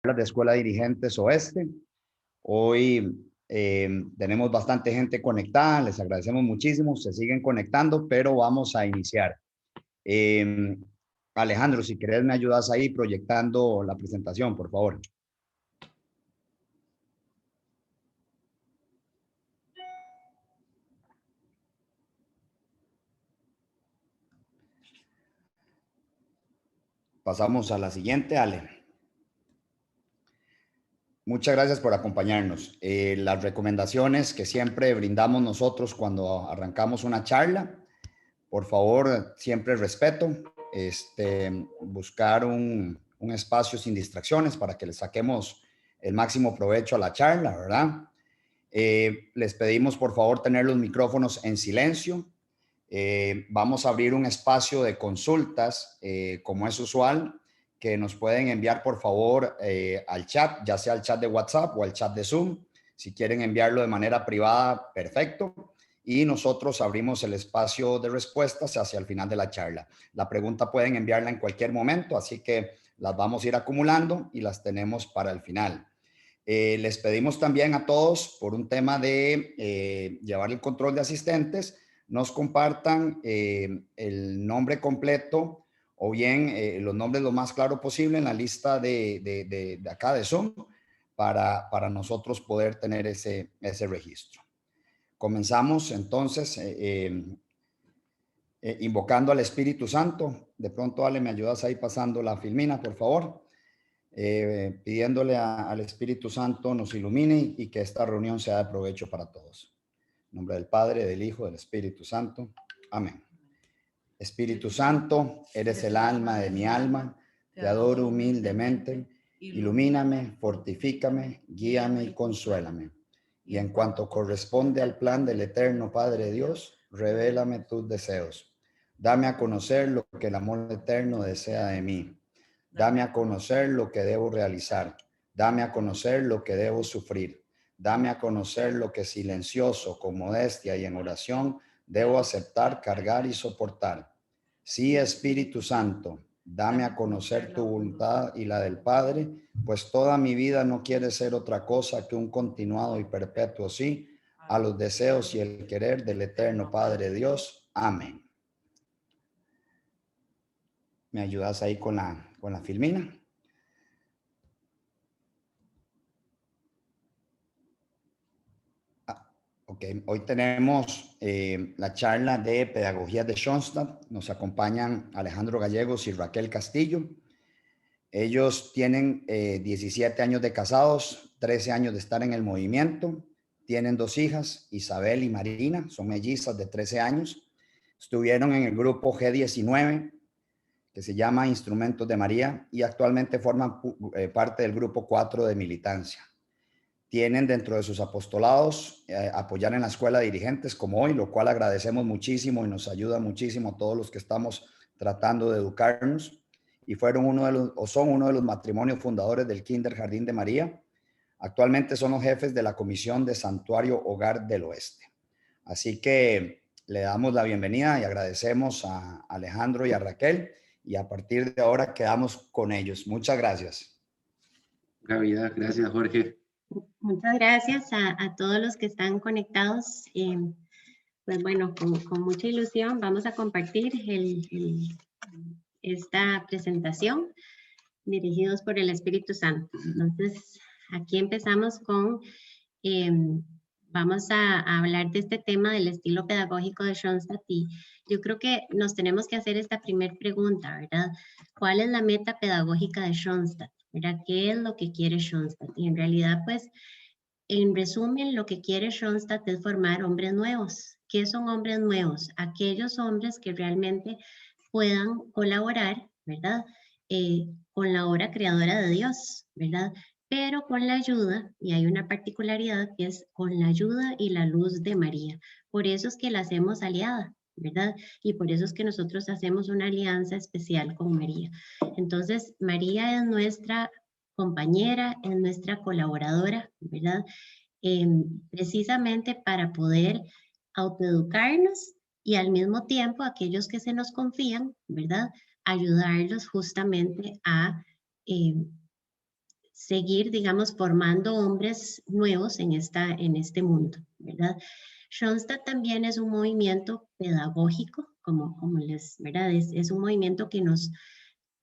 de Escuela de Dirigentes Oeste. Hoy tenemos bastante gente conectada, les agradecemos muchísimo, se siguen conectando, pero vamos a iniciar. Alejandro, si querés me ayudas ahí proyectando la presentación, por favor. Pasamos a la siguiente, Ale. Muchas gracias por acompañarnos. Las recomendaciones que siempre brindamos nosotros cuando arrancamos una charla, por favor, siempre respeto, buscar un espacio sin distracciones para que le saquemos el máximo provecho a la charla, ¿verdad? Les pedimos, por favor, tener los micrófonos en silencio. Vamos a abrir un espacio de consultas, como es usual, que nos pueden enviar, por favor, al chat, ya sea al chat de WhatsApp o al chat de Zoom. Si quieren enviarlo de manera privada, perfecto. Y nosotros abrimos el espacio de respuestas hacia el final de la charla. La pregunta pueden enviarla en cualquier momento, así que las vamos a ir acumulando y las tenemos para el final. Les pedimos también a todos, por un tema de llevar el control de asistentes, nos compartan el nombre completo o bien los nombres lo más claro posible en la lista de acá de Zoom para nosotros poder tener ese registro. Comenzamos entonces invocando al Espíritu Santo. De pronto, Ale, ¿me ayudas ahí pasando la filmina, por favor? Pidiéndole al Espíritu Santo nos ilumine y que esta reunión sea de provecho para todos. En nombre del Padre, del Hijo, del Espíritu Santo. Amén. Espíritu Santo, eres el alma de mi alma, te adoro humildemente, ilumíname, fortifícame, guíame y consuélame. Y en cuanto corresponde al plan del eterno Padre Dios, revélame tus deseos. Dame a conocer lo que el amor eterno desea de mí. Dame a conocer lo que debo realizar. Dame a conocer lo que debo sufrir. Dame a conocer lo que silencioso, con modestia y en oración debo aceptar, cargar y soportar. Sí, Espíritu Santo, dame a conocer tu voluntad y la del Padre, pues toda mi vida no quiere ser otra cosa que un continuado y perpetuo sí a los deseos y el querer del eterno Padre Dios. Amén. ¿Me ayudas ahí con la filmina? Ok, hoy tenemos la charla de Pedagogía de Schoenstatt. Nos acompañan Alejandro Gallegos y Raquel Castillo. Ellos tienen 17 años de casados, 13 años de estar en el movimiento. Tienen 2 hijas, Isabel y Marina, son mellizas de 13 años. Estuvieron en el grupo G19, que se llama Instrumentos de María, y actualmente forman parte del grupo 4 de militancia. Tienen dentro de sus apostolados apoyar en la escuela de dirigentes como hoy, lo cual agradecemos muchísimo y nos ayuda muchísimo a todos los que estamos tratando de educarnos. Y son uno de los matrimonios fundadores del Kinder Jardín de María. Actualmente son los jefes de la Comisión de Santuario Hogar del Oeste. Así que le damos la bienvenida y agradecemos a Alejandro y a Raquel. Y a partir de ahora quedamos con ellos. Muchas gracias. Navidad, gracias Jorge. Muchas gracias a todos los que están conectados. Pues bueno, con mucha ilusión vamos a compartir esta presentación dirigidos por el Espíritu Santo. Entonces, aquí empezamos con, vamos a hablar de este tema del estilo pedagógico de Schoenstatt y yo creo que nos tenemos que hacer esta primera pregunta, ¿verdad? ¿Cuál es la meta pedagógica de Schoenstatt? ¿Verdad? ¿Qué es lo que quiere Schoenstatt? Y en realidad, pues, en resumen, lo que quiere Schoenstatt es formar hombres nuevos. ¿Qué son hombres nuevos? Aquellos hombres que realmente puedan colaborar, ¿verdad? Con la obra creadora de Dios, ¿verdad? Pero con la ayuda, y hay una particularidad que es con la ayuda y la luz de María. Por eso es que la hacemos aliada, ¿verdad? Y por eso es que nosotros hacemos una alianza especial con María. Entonces, María es nuestra compañera, es nuestra colaboradora, ¿verdad? Precisamente para poder autoeducarnos y al mismo tiempo aquellos que se nos confían, ¿verdad? Ayudarlos justamente a seguir, digamos, formando hombres nuevos en este mundo, ¿verdad? Schoenstatt también es un movimiento pedagógico, ¿verdad? Es un movimiento que nos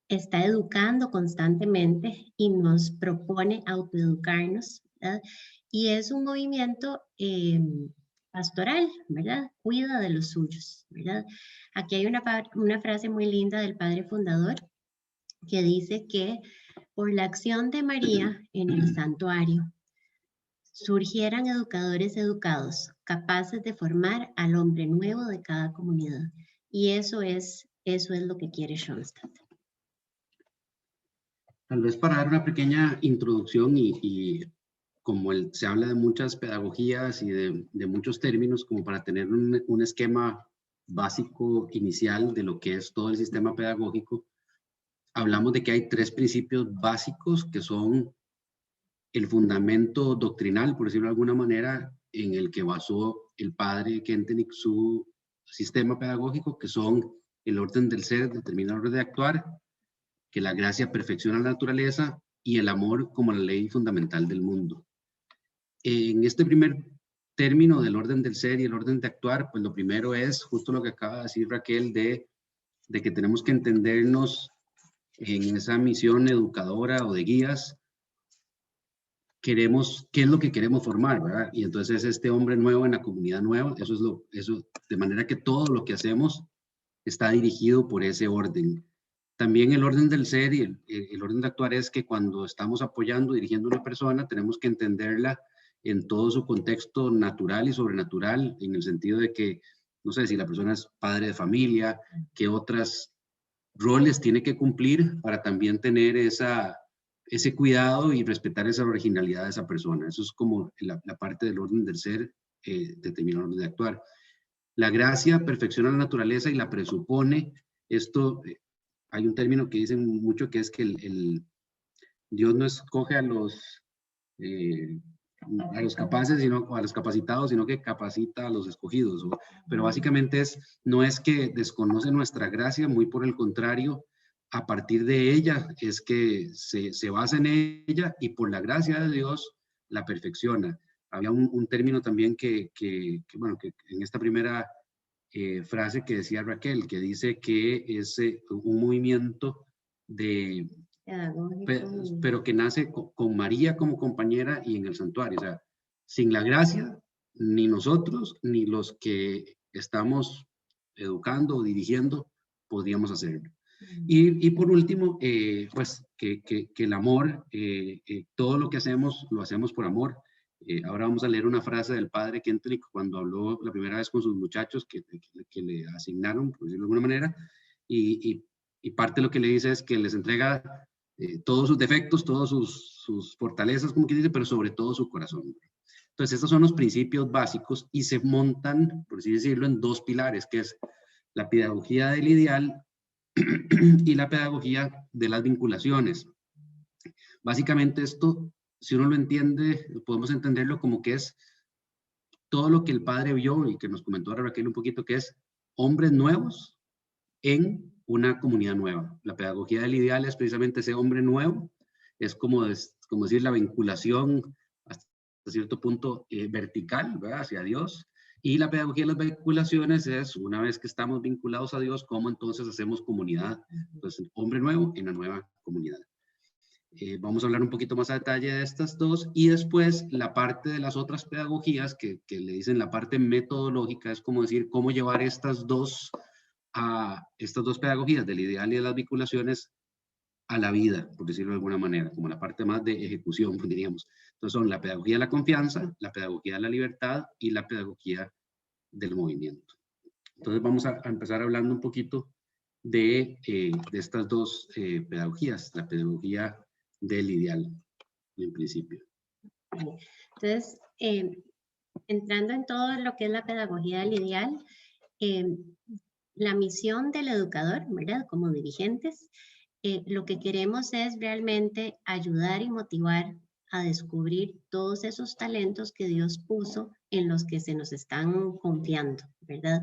está educando constantemente y nos propone autoeducarnos, ¿verdad? Y es un movimiento pastoral, ¿verdad? Cuida de los suyos, ¿verdad? Aquí hay una frase muy linda del padre fundador que dice que por la acción de María en el santuario surgieran educadores educados, capaces de formar al hombre nuevo de cada comunidad. Y eso es lo que quiere Schoenstatt. Tal vez para dar una pequeña introducción y como se habla de muchas pedagogías y de muchos términos, como para tener un esquema básico inicial de lo que es todo el sistema pedagógico, hablamos de que hay 3 principios básicos que son el fundamento doctrinal, por decirlo de alguna manera, en el que basó el padre Kentenich su sistema pedagógico, que son el orden del ser, determina el orden de actuar, que la gracia perfecciona la naturaleza y el amor como la ley fundamental del mundo. En este primer término del orden del ser y el orden de actuar, pues lo primero es justo lo que acaba de decir Raquel de que tenemos que entendernos en esa misión educadora o de guías. ¿Qué es lo que queremos formar, verdad? Y entonces este hombre nuevo en la comunidad nueva, eso de manera que todo lo que hacemos está dirigido por ese orden. También el orden del ser y el orden de actuar es que cuando estamos apoyando, dirigiendo a una persona, tenemos que entenderla en todo su contexto natural y sobrenatural, en el sentido de que, no sé, si la persona es padre de familia, qué otros roles tiene que cumplir para también tener ese cuidado y respetar esa originalidad de esa persona. Eso es como la parte del orden del ser, determina el orden de actuar. La gracia perfecciona la naturaleza y la presupone. Esto, hay un término que dicen mucho que es que Dios no escoge a los capaces, a los capacitados, sino que capacita a los escogidos. Pero básicamente no es que desconoce nuestra gracia, muy por el contrario, a partir de ella es que se basa en ella y por la gracia de Dios la perfecciona. Había un término también que en esta primera frase que decía Raquel, que dice que es un movimiento pero que nace con María como compañera y en el santuario. O sea, sin la gracia, ni nosotros, ni los que estamos educando o dirigiendo, podríamos hacerlo. Y por último, pues que el amor, todo lo que hacemos, lo hacemos por amor. Ahora vamos a leer una frase del padre Kentenich cuando habló la primera vez con sus muchachos que le asignaron, por decirlo de alguna manera, y parte de lo que le dice es que les entrega todos sus defectos, todas sus fortalezas, como que dice, pero sobre todo su corazón. Entonces, estos son los principios básicos y se montan, por así decirlo, en 2 pilares, que es la pedagogía del ideal y la pedagogía de las vinculaciones. Básicamente esto, si uno lo entiende, podemos entenderlo como que es todo lo que el padre vio y que nos comentó ahora Raquel un poquito, que es hombres nuevos en una comunidad nueva. La pedagogía del ideal es precisamente ese hombre nuevo, es como decir la vinculación hasta cierto punto vertical, ¿verdad? Hacia Dios. Y la pedagogía de las vinculaciones es, una vez que estamos vinculados a Dios, ¿cómo entonces hacemos comunidad? Entonces, hombre nuevo en la nueva comunidad. Vamos a hablar un poquito más a detalle de estas 2 y después la parte de las otras pedagogías que le dicen la parte metodológica, es como decir cómo llevar estas dos pedagogías del ideal y de las vinculaciones a la vida, por decirlo de alguna manera, como la parte más de ejecución, diríamos. Entonces son la pedagogía de la confianza, la pedagogía de la libertad y la pedagogía del movimiento. Entonces vamos a empezar hablando un poquito de estas 2 pedagogías, la pedagogía del ideal, en principio. Entonces, entrando en todo lo que es la pedagogía del ideal, la misión del educador, ¿verdad? Como dirigentes, lo que queremos es realmente ayudar y motivar a descubrir todos esos talentos que Dios puso en los que se nos están confiando, ¿verdad?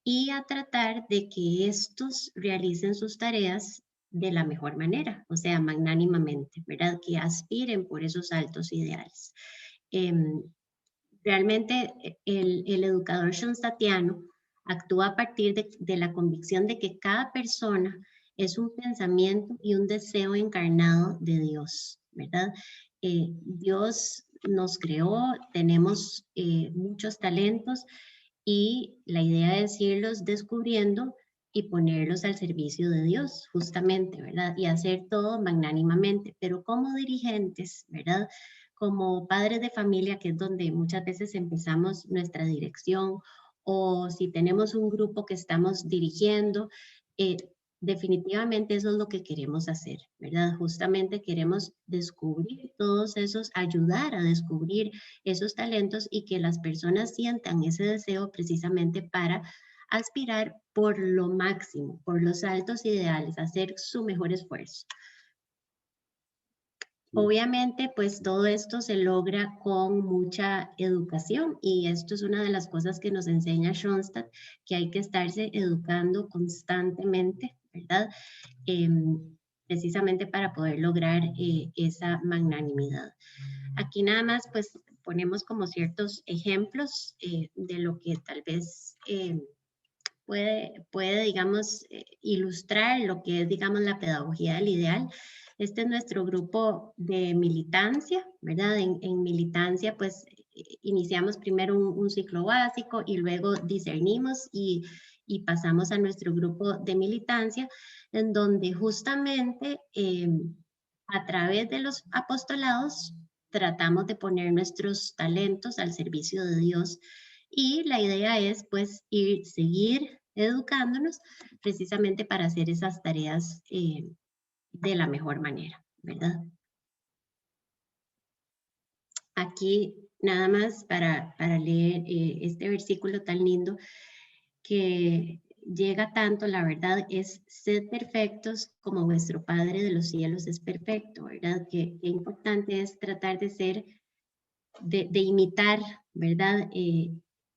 Y a tratar de que estos realicen sus tareas de la mmejor manera, o sea, magnánimamente, ¿verdad? Que aspiren por esos altos ideales. Realmente el educador schoenstattiano actúa a partir de la convicción de que cada persona es un pensamiento y un deseo encarnado de Dios, ¿verdad? Dios nos creó, tenemos muchos talentos y la idea es irlos descubriendo y ponerlos al servicio de Dios, justamente, ¿verdad? Y hacer todo magnánimamente, pero como dirigentes, ¿verdad? Como padres de familia, que es donde muchas veces empezamos nuestra dirección, o si tenemos un grupo que estamos dirigiendo, definitivamente eso es lo que queremos hacer, ¿verdad? Justamente queremos descubrir todos esos, ayudar a descubrir esos talentos y que las personas sientan ese deseo precisamente para aspirar por lo máximo, por los altos ideales, hacer su mejor esfuerzo. Obviamente, pues todo esto se logra con mucha educación y esto es una de las cosas que nos enseña Schoenstatt, que hay que estarse educando constantemente, ¿verdad? Precisamente para poder lograr esa magnanimidad. Aquí nada más pues ponemos como ciertos ejemplos de lo que tal vez puede digamos, ilustrar lo que es, digamos, la pedagogía del ideal. Este es nuestro grupo de militancia, ¿verdad? En militancia, pues, iniciamos primero un ciclo básico y luego discernimos y pasamos a nuestro grupo de militancia, en donde justamente a través de los apostolados tratamos de poner nuestros talentos al servicio de Dios y la idea es pues seguir educándonos precisamente para hacer esas tareas de la mejor manera, ¿verdad? Aquí nada más para leer este versículo tan lindo que llega tanto, la verdad, es sed perfectos como vuestro Padre de los cielos es perfecto, ¿verdad? Qué importante es tratar de ser, de imitar, ¿verdad?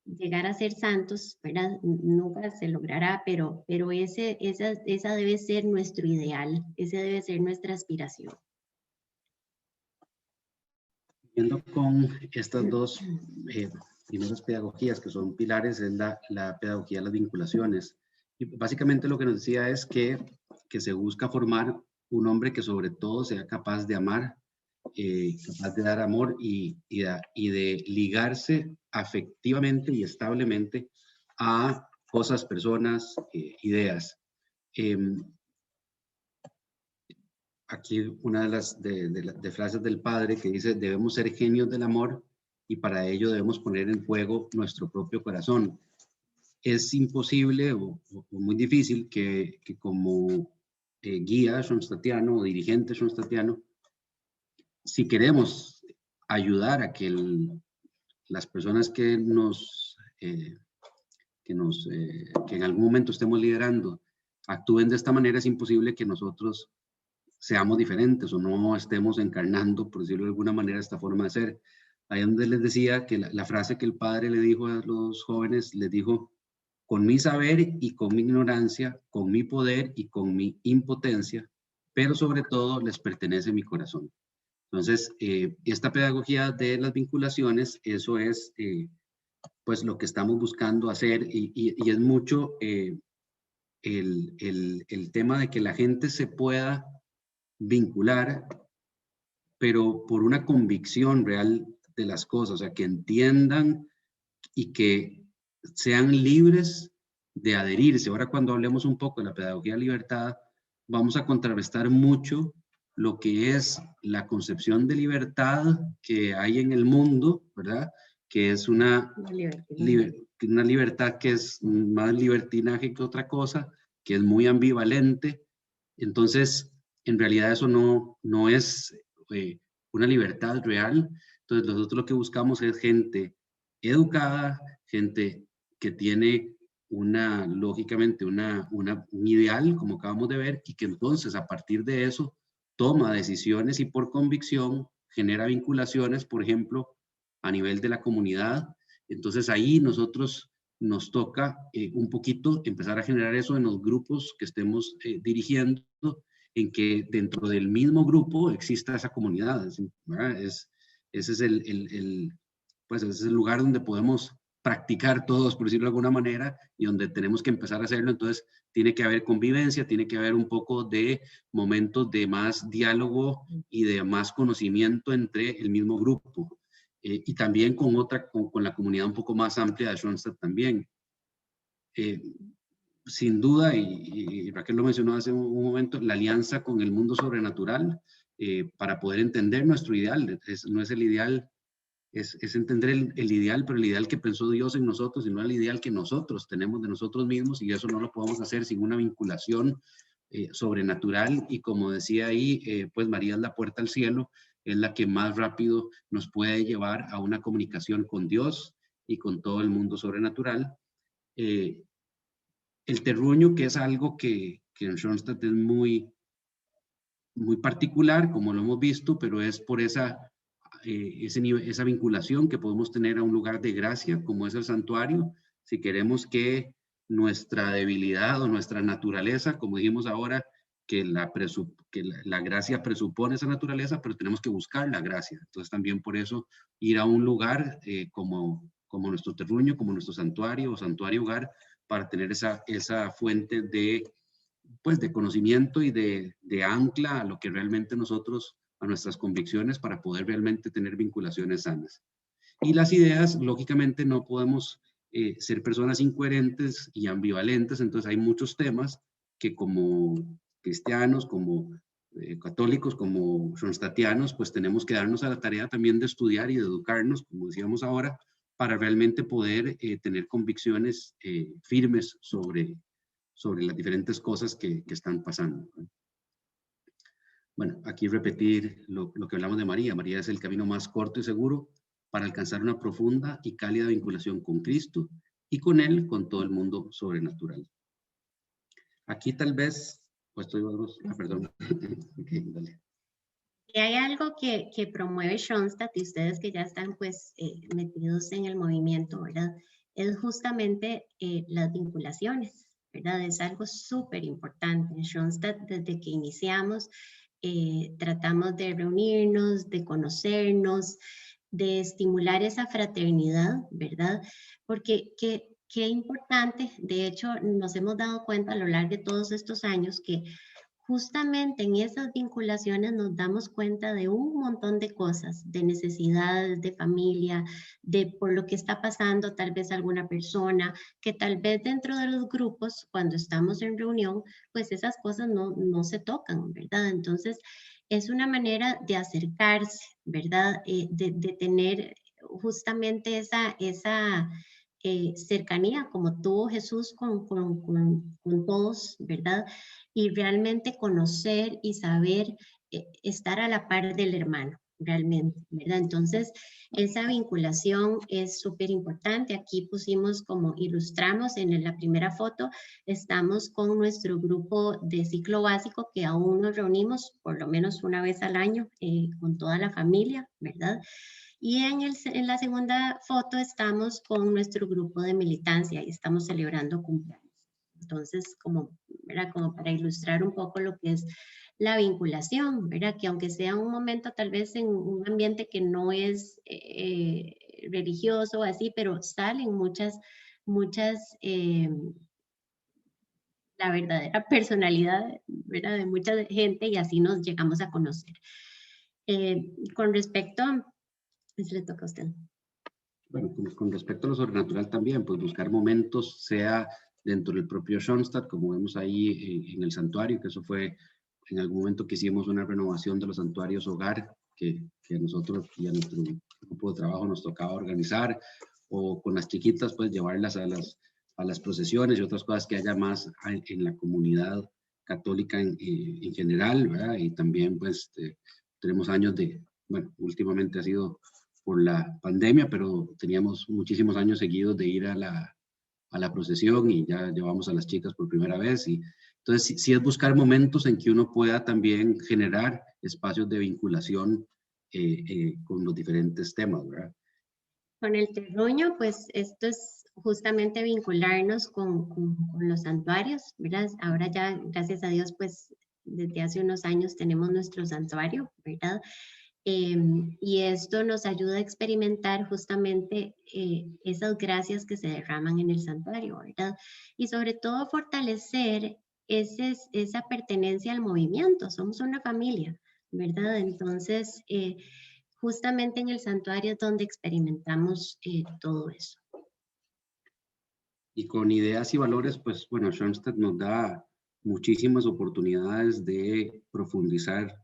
Llegar a ser santos, ¿verdad? Nunca se logrará, pero esa debe ser nuestro ideal, ese debe ser nuestra aspiración. Viendo con estas dos primeras pedagogías que son pilares, es la pedagogía de las vinculaciones. Y básicamente lo que nos decía es que se busca formar un hombre que sobre todo sea capaz de amar, capaz de dar amor y de ligarse afectivamente y establemente a cosas, personas, ideas. Aquí una de las frases del padre que dice: debemos ser genios del amor y para ello debemos poner en juego nuestro propio corazón. Es imposible o muy difícil que como guía schoenstattiano o dirigente schoenstattiano, si queremos ayudar a que las personas que en algún momento estemos liderando actúen de esta manera, es imposible que nosotros seamos diferentes o no estemos encarnando, por decirlo de alguna manera, esta forma de ser. Ahí donde les decía que la frase que el padre le dijo a los jóvenes, les dijo: con mi saber y con mi ignorancia, con mi poder y con mi impotencia, pero sobre todo les pertenece mi corazón. Entonces, esta pedagogía de las vinculaciones, eso es pues lo que estamos buscando hacer y es mucho el tema de que la gente se pueda vincular, pero por una convicción real de las cosas, o sea, que entiendan y que sean libres de adherirse. Ahora, cuando hablemos un poco de la pedagogía de libertad, vamos a contrarrestar mucho lo que es la concepción de libertad que hay en el mundo, ¿verdad? Que es una libertad que es más libertinaje que otra cosa, que es muy ambivalente. Entonces, en realidad eso no es una libertad real. Entonces, nosotros lo que buscamos es gente educada, gente que tiene lógicamente un ideal, como acabamos de ver, y que entonces a partir de eso toma decisiones y por convicción genera vinculaciones, por ejemplo, a nivel de la comunidad. Entonces ahí nos toca un poquito empezar a generar eso en los grupos que estemos dirigiendo, en que dentro del mismo grupo exista esa comunidad, ¿verdad? Ese es pues ese es el lugar donde podemos practicar todos, por decirlo de alguna manera, y donde tenemos que empezar a hacerlo. Entonces, tiene que haber convivencia, tiene que haber un poco de momentos de más diálogo y de más conocimiento entre el mismo grupo. Y también con la comunidad un poco más amplia de Schoenstatt también. Sin duda, y Raquel lo mencionó hace un momento, la alianza con el mundo sobrenatural para poder entender nuestro ideal. No es el ideal, es entender el ideal, pero el ideal que pensó Dios en nosotros y no el ideal que nosotros tenemos de nosotros mismos, y eso no lo podemos hacer sin una vinculación sobrenatural. Y como decía ahí, pues María es la puerta al cielo, es la que más rápido nos puede llevar a una comunicación con Dios y con todo el mundo sobrenatural. El terruño, que es algo que en Schoenstatt es muy particular, como lo hemos visto, pero es por esa vinculación que podemos tener a un lugar de gracia, como es el santuario. Si queremos que nuestra debilidad o nuestra naturaleza, como dijimos ahora, que la gracia presupone esa naturaleza, pero tenemos que buscar la gracia. Entonces también por eso ir a un lugar como nuestro terruño, como nuestro santuario o santuario hogar, para tener esa fuente de conocimiento y de ancla a lo que realmente nosotros, a nuestras convicciones, para poder realmente tener vinculaciones sanas. Y las ideas, lógicamente, no podemos ser personas incoherentes y ambivalentes. Entonces hay muchos temas que como cristianos, como católicos, como schoenstattianos, pues tenemos que darnos a la tarea también de estudiar y de educarnos, como decíamos ahora, para realmente poder tener convicciones firmes sobre las diferentes cosas que están pasando. Bueno, aquí repetir lo que hablamos de María. María es el camino más corto y seguro para alcanzar una profunda y cálida vinculación con Cristo y con Él, con todo el mundo sobrenatural. Aquí tal vez, pues perdón. Okay, dale. Y hay algo que promueve Schoenstatt, y ustedes que ya están pues metidos en el movimiento, ¿verdad? Es justamente las vinculaciones, ¿verdad? Es algo súper importante. En Schoenstatt, desde que iniciamos, tratamos de reunirnos, de conocernos, de estimular esa fraternidad, ¿verdad? Porque qué importante, de hecho, nos hemos dado cuenta a lo largo de todos estos años que justamente en esas vinculaciones nos damos cuenta de un montón de cosas, de necesidades de familia, de por lo que está pasando tal vez alguna persona, que tal vez dentro de los grupos, cuando estamos en reunión, pues esas cosas no se tocan, ¿verdad? Entonces, es una manera de acercarse, ¿verdad? De tener justamente esa cercanía como tuvo Jesús con todos, ¿verdad? Y realmente conocer y saber estar a la par del hermano, realmente, ¿verdad? Entonces, esa vinculación es súper importante. Aquí pusimos como ilustramos en la primera foto, estamos con nuestro grupo de ciclo básico que aún nos reunimos por lo menos una vez al año con toda la familia, ¿verdad? Y en la segunda foto estamos con nuestro grupo de militancia y estamos celebrando cumpleaños. Entonces, como para ilustrar un poco lo que es la vinculación, ¿verdad? Que aunque sea un momento tal vez en un ambiente que no es religioso o así, pero salen muchas, la verdadera personalidad, ¿verdad? De mucha gente y así nos llegamos a conocer. Con respecto a... le toca a usted. Bueno, con respecto a lo sobrenatural también, pues buscar momentos, sea dentro del propio Schoenstatt, como vemos ahí en el santuario, que eso fue en algún momento que hicimos una renovación de los santuarios hogar, que a nosotros y a nuestro grupo de trabajo nos tocaba organizar, o con las chiquitas, pues llevarlas a las procesiones y otras cosas que haya más en la comunidad católica en general, ¿verdad? Y también, pues, tenemos años bueno, últimamente ha sido por la pandemia, pero teníamos muchísimos años seguidos de ir a la procesión y ya llevamos a las chicas por primera vez. Y entonces sí es buscar momentos en que uno pueda también generar espacios de vinculación con los diferentes temas, ¿verdad? Con el terruño, pues esto es justamente vincularnos con los santuarios, ¿verdad? Ahora ya, gracias a Dios, pues desde hace unos años tenemos nuestro santuario, ¿verdad? Y esto nos ayuda a experimentar justamente esas gracias que se derraman en el santuario, ¿verdad? Y sobre todo fortalecer esa pertenencia al movimiento. Somos una familia, ¿verdad? Entonces, justamente en el santuario es donde experimentamos todo eso. Y con ideas y valores, pues bueno, Schoenstatt nos da muchísimas oportunidades de profundizar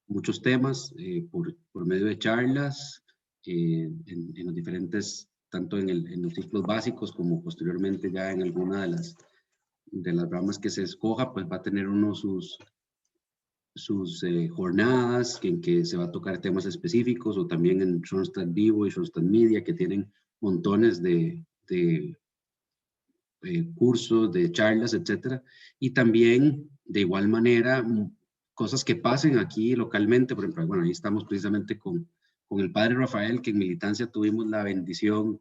muchos temas por medio de charlas en los diferentes, tanto en los ciclos básicos como posteriormente ya en alguna de las ramas que se escoja, pues va a tener uno sus jornadas en que se va a tocar temas específicos, o también en Schoenstatt Vivo y Schoenstatt Media, que tienen montones de cursos, de charlas, etcétera. Y también, de igual manera, cosas que pasen aquí localmente. Por ejemplo, bueno, ahí estamos precisamente con el padre Rafael, que en Militancia tuvimos la bendición,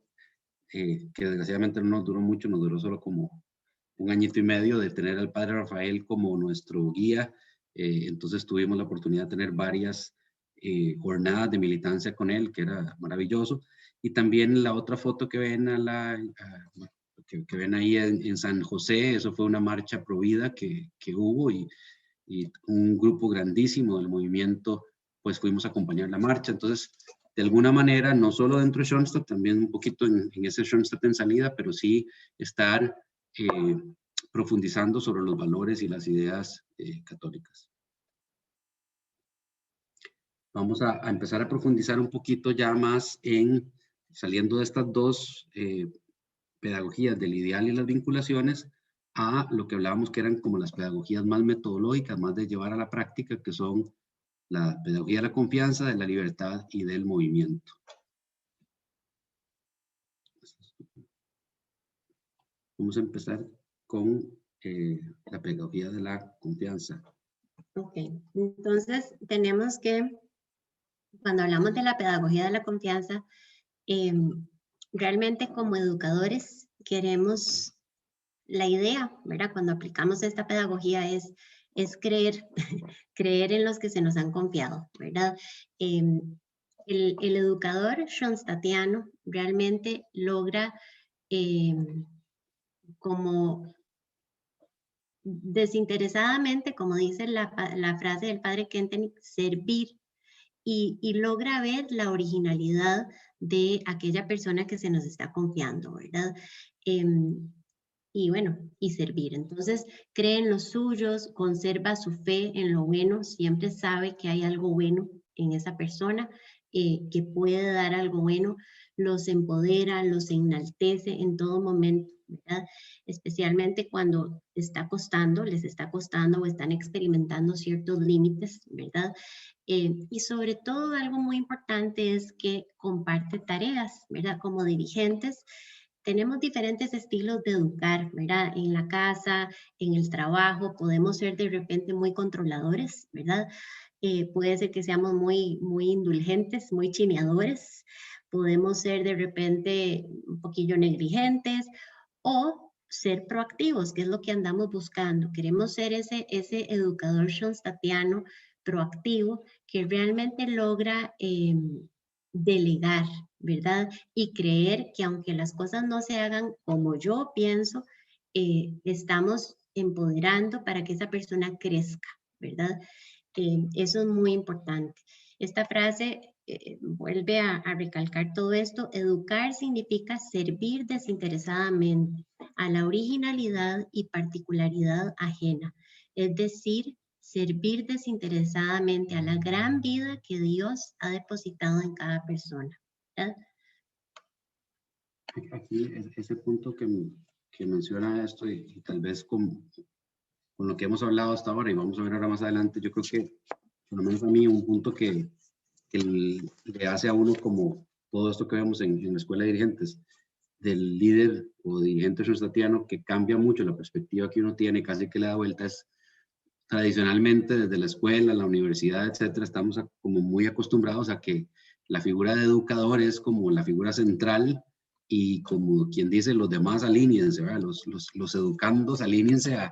que desgraciadamente no nos duró mucho, nos duró solo como 1 añito y medio, de tener al padre Rafael como nuestro guía. Entonces tuvimos la oportunidad de tener varias jornadas de militancia con él, que era maravilloso. Y también la otra foto que ven que ven ahí en San José, eso fue una marcha pro vida que hubo, y un grupo grandísimo del movimiento, pues fuimos a acompañar la marcha. Entonces, de alguna manera, no solo dentro de Schoenstatt, también un poquito en ese Schoenstatt en salida, pero sí estar profundizando sobre los valores y las ideas católicas. Vamos a empezar a profundizar un poquito ya más saliendo de estas dos pedagogías del ideal y las vinculaciones, a lo que hablábamos que eran como las pedagogías más metodológicas, más de llevar a la práctica, que son la pedagogía de la confianza, de la libertad y del movimiento. Vamos a empezar con la pedagogía de la confianza. Ok, entonces tenemos que, cuando hablamos de la pedagogía de la confianza, realmente como educadores queremos, la idea, ¿verdad? Cuando aplicamos esta pedagogía es creer, creer en los que se nos han confiado, ¿verdad? El educador schoenstattiano realmente logra como desinteresadamente, como dice la frase del padre Kentenich, servir, y logra ver la originalidad de aquella persona que se nos está confiando, ¿verdad? Y bueno, y servir. Entonces, cree en los suyos, conserva su fe en lo bueno, siempre sabe que hay algo bueno en esa persona, que puede dar algo bueno, los empodera, los enaltece en todo momento, ¿verdad? Especialmente cuando les está costando o están experimentando ciertos límites, ¿verdad? Y sobre todo algo muy importante es que comparte tareas, ¿verdad? Como dirigentes tenemos diferentes estilos de educar, ¿verdad? En la casa, en el trabajo, podemos ser de repente muy controladores, ¿verdad? Puede ser que seamos muy indulgentes, muy chineadores, podemos ser de repente un poquillo negligentes, o ser proactivos, que es lo que andamos buscando. Queremos ser ese educador schoenstattiano proactivo que realmente logra delegar, ¿verdad? Y creer que aunque las cosas no se hagan como yo pienso, estamos empoderando para que esa persona crezca, ¿verdad? Eso es muy importante. Esta frase vuelve a recalcar todo esto. Educar significa servir desinteresadamente a la originalidad y particularidad ajena, es decir, servir desinteresadamente a la gran vida que Dios ha depositado en cada persona, ¿verdad? Aquí, ese punto que menciona esto, y tal vez con lo que hemos hablado hasta ahora, y vamos a ver ahora más adelante, yo creo que, por lo menos a mí, un punto que le hace a uno, como todo esto que vemos en la escuela de dirigentes, del líder o dirigente schoenstattiano, que cambia mucho la perspectiva que uno tiene, casi que le da vueltas. Tradicionalmente, desde la escuela, la universidad, etcétera, estamos como muy acostumbrados a que la figura de educador es como la figura central, y como quien dice, los demás alíñense, ¿verdad? Los educandos alíñense a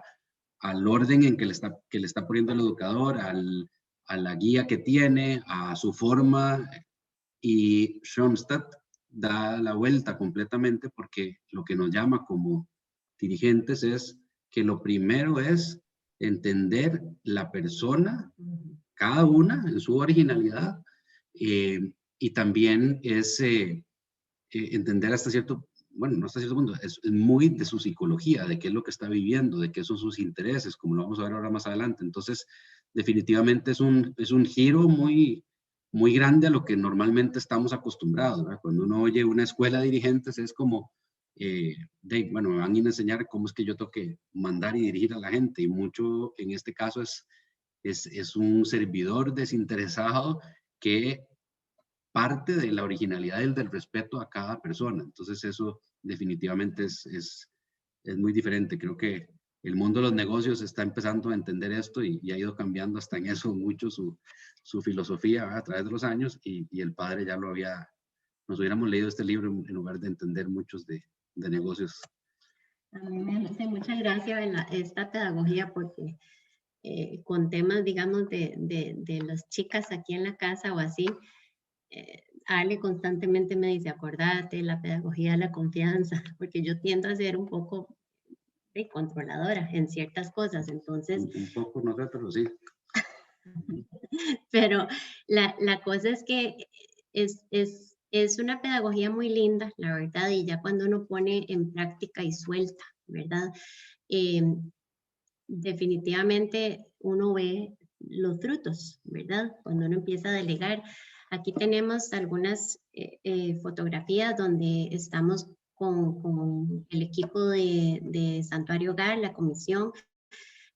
al orden en que le está poniendo el educador, a la guía que tiene, a su forma, y Schoenstatt da la vuelta completamente porque lo que nos llama como dirigentes es que lo primero es entender la persona, cada una en su originalidad, y también es entender hasta cierto, bueno, no hasta cierto punto, es muy de su psicología, de qué es lo que está viviendo, de qué son sus intereses, como lo vamos a ver ahora más adelante. Entonces, definitivamente es un giro muy, muy grande a lo que normalmente estamos acostumbrados, ¿verdad? Cuando uno oye una escuela de dirigentes es como, bueno, me van a enseñar cómo es que yo tengo que mandar y dirigir a la gente, y mucho en este caso es un servidor desinteresado que parte de la originalidad y del respeto a cada persona. Entonces eso definitivamente es muy diferente. Creo que el mundo de los negocios está empezando a entender esto y ha ido cambiando hasta en eso mucho su filosofía, ¿verdad? A través de los años, y el padre ya nos hubiéramos leído este libro en lugar de entender muchos de negocios. A mí me hace mucha gracia esta pedagogía porque con temas, digamos, de las chicas aquí en la casa o así, Ale constantemente me dice, acordate, la pedagogía de la confianza, porque yo tiendo a ser un poco controladora en ciertas cosas, entonces... Un poco nosotros, sí. Pero la cosa es que es una pedagogía muy linda, la verdad, y ya cuando uno pone en práctica y suelta, ¿verdad? Definitivamente uno ve los frutos, ¿verdad? Cuando uno empieza a delegar. Aquí tenemos algunas fotografías donde estamos con el equipo de Santuario Hogar, la comisión,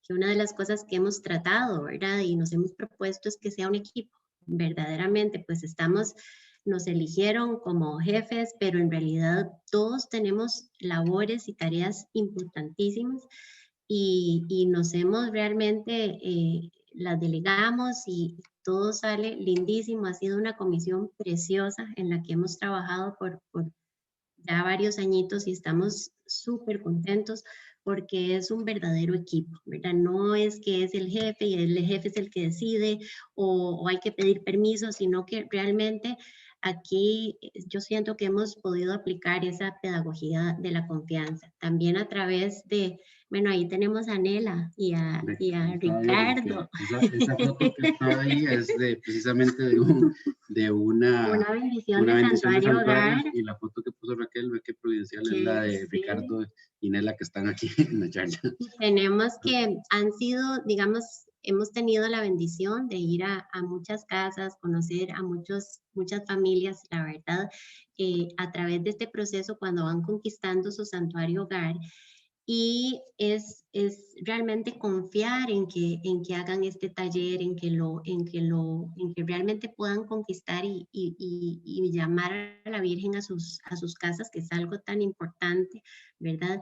que una de las cosas que hemos tratado, ¿verdad? Y nos hemos propuesto es que sea un equipo. Verdaderamente, pues nos eligieron como jefes, pero en realidad todos tenemos labores y tareas importantísimas y nos hemos realmente, las delegamos y todo sale lindísimo. Ha sido una comisión preciosa en la que hemos trabajado por ya varios añitos y estamos súper contentos porque es un verdadero equipo, ¿verdad? No es que es el jefe y el jefe es el que decide o hay que pedir permiso, sino que realmente aquí yo siento que hemos podido aplicar esa pedagogía de la confianza, también a través de, bueno, ahí tenemos a Nela y a Ricardo. Esa foto que está ahí es precisamente de una bendición de Santuario Hogar. Y la foto que puso Raquel, ve que providencial, es la de sí. Ricardo y Nela, que están aquí en la charla. Tenemos que han sido, digamos, hemos tenido la bendición de ir a muchas casas, conocer a muchas familias, la verdad, a través de este proceso cuando van conquistando su Santuario Hogar. Y es realmente confiar en que hagan este taller, en que realmente puedan conquistar y llamar a la Virgen a sus casas, que es algo tan importante, ¿verdad?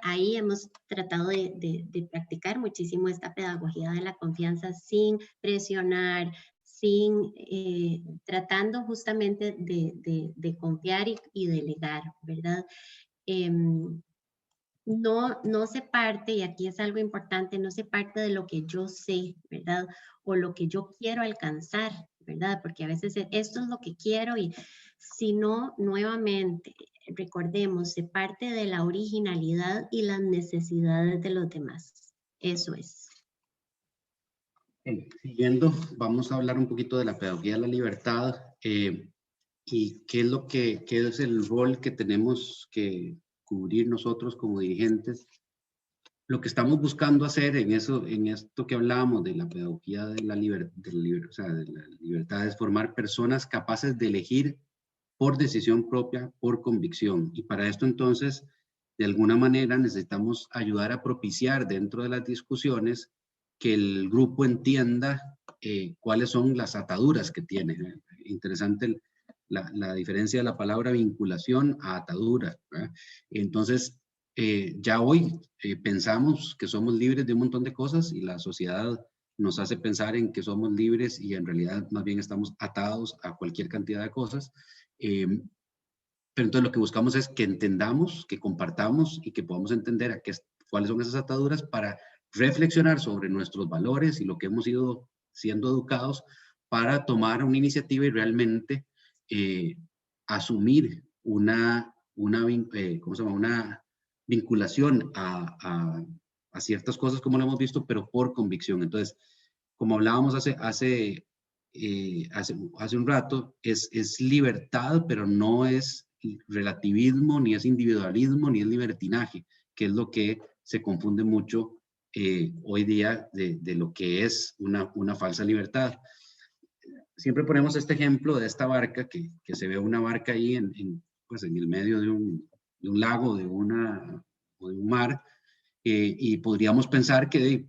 Ahí hemos tratado de practicar muchísimo esta pedagogía de la confianza sin presionar, tratando justamente de confiar y delegar, ¿verdad? No se parte, y aquí es algo importante, no se parte de lo que yo sé, ¿verdad? O lo que yo quiero alcanzar, ¿verdad? Porque a veces esto es lo que quiero y si no, nuevamente, recordemos, se parte de la originalidad y las necesidades de los demás. Eso es. Siguiendo, vamos a hablar un poquito de la pedagogía de la libertad y qué es el rol que tenemos que cubrir nosotros como dirigentes. Lo que estamos buscando hacer en esto que hablábamos de la pedagogía de la libertad es formar personas capaces de elegir por decisión propia, por convicción. Y para esto entonces, de alguna manera necesitamos ayudar a propiciar dentro de las discusiones que el grupo entienda cuáles son las ataduras que tiene. Interesante la diferencia de la palabra vinculación a atadura, ¿verdad? Entonces, ya hoy pensamos que somos libres de un montón de cosas y la sociedad nos hace pensar en que somos libres y en realidad más bien estamos atados a cualquier cantidad de cosas. Pero entonces lo que buscamos es que entendamos, que compartamos y que podamos entender cuáles son esas ataduras para reflexionar sobre nuestros valores y lo que hemos ido siendo educados para tomar una iniciativa y realmente asumir una vinculación a ciertas cosas como lo hemos visto, pero por convicción. Entonces, como hablábamos hace un rato, es libertad, pero no es relativismo, ni es individualismo, ni es libertinaje, que es lo que se confunde mucho hoy día de lo que es una falsa libertad. Siempre ponemos este ejemplo de esta barca, que se ve una barca ahí pues en el medio de un lago, de un mar, y podríamos pensar que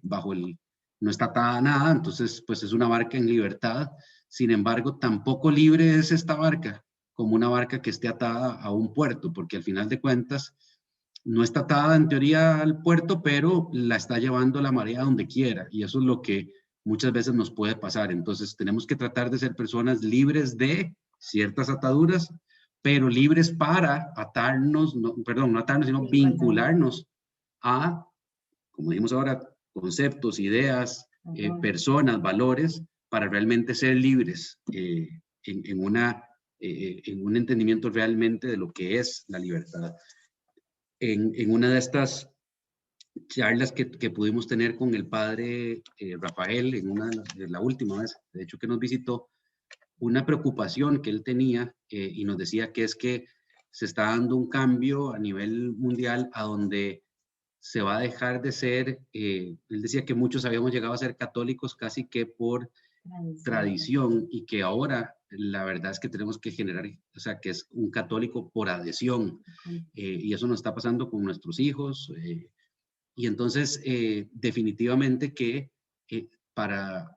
no está atada a nada, entonces pues es una barca en libertad. Sin embargo, tampoco libre es esta barca como una barca que esté atada a un puerto, porque al final de cuentas no está atada en teoría al puerto, pero la está llevando la marea donde quiera, y eso es lo que muchas veces nos puede pasar. Entonces tenemos que tratar de ser personas libres de ciertas ataduras, pero libres para atarnos, no atarnos, sino vincularnos a, como dijimos ahora, conceptos, ideas, personas, valores, para realmente ser libres en un entendimiento realmente de lo que es la libertad. En una de estas charlas que pudimos tener con el padre Rafael, de la última vez, de hecho, que nos visitó, una preocupación que él tenía y nos decía que es que se está dando un cambio a nivel mundial a donde se va a dejar de ser, él decía que muchos habíamos llegado a ser católicos casi que por tradición, y que ahora la verdad es que tenemos que generar, o sea, que es un católico por adhesión, y eso nos está pasando con nuestros hijos, y entonces definitivamente que para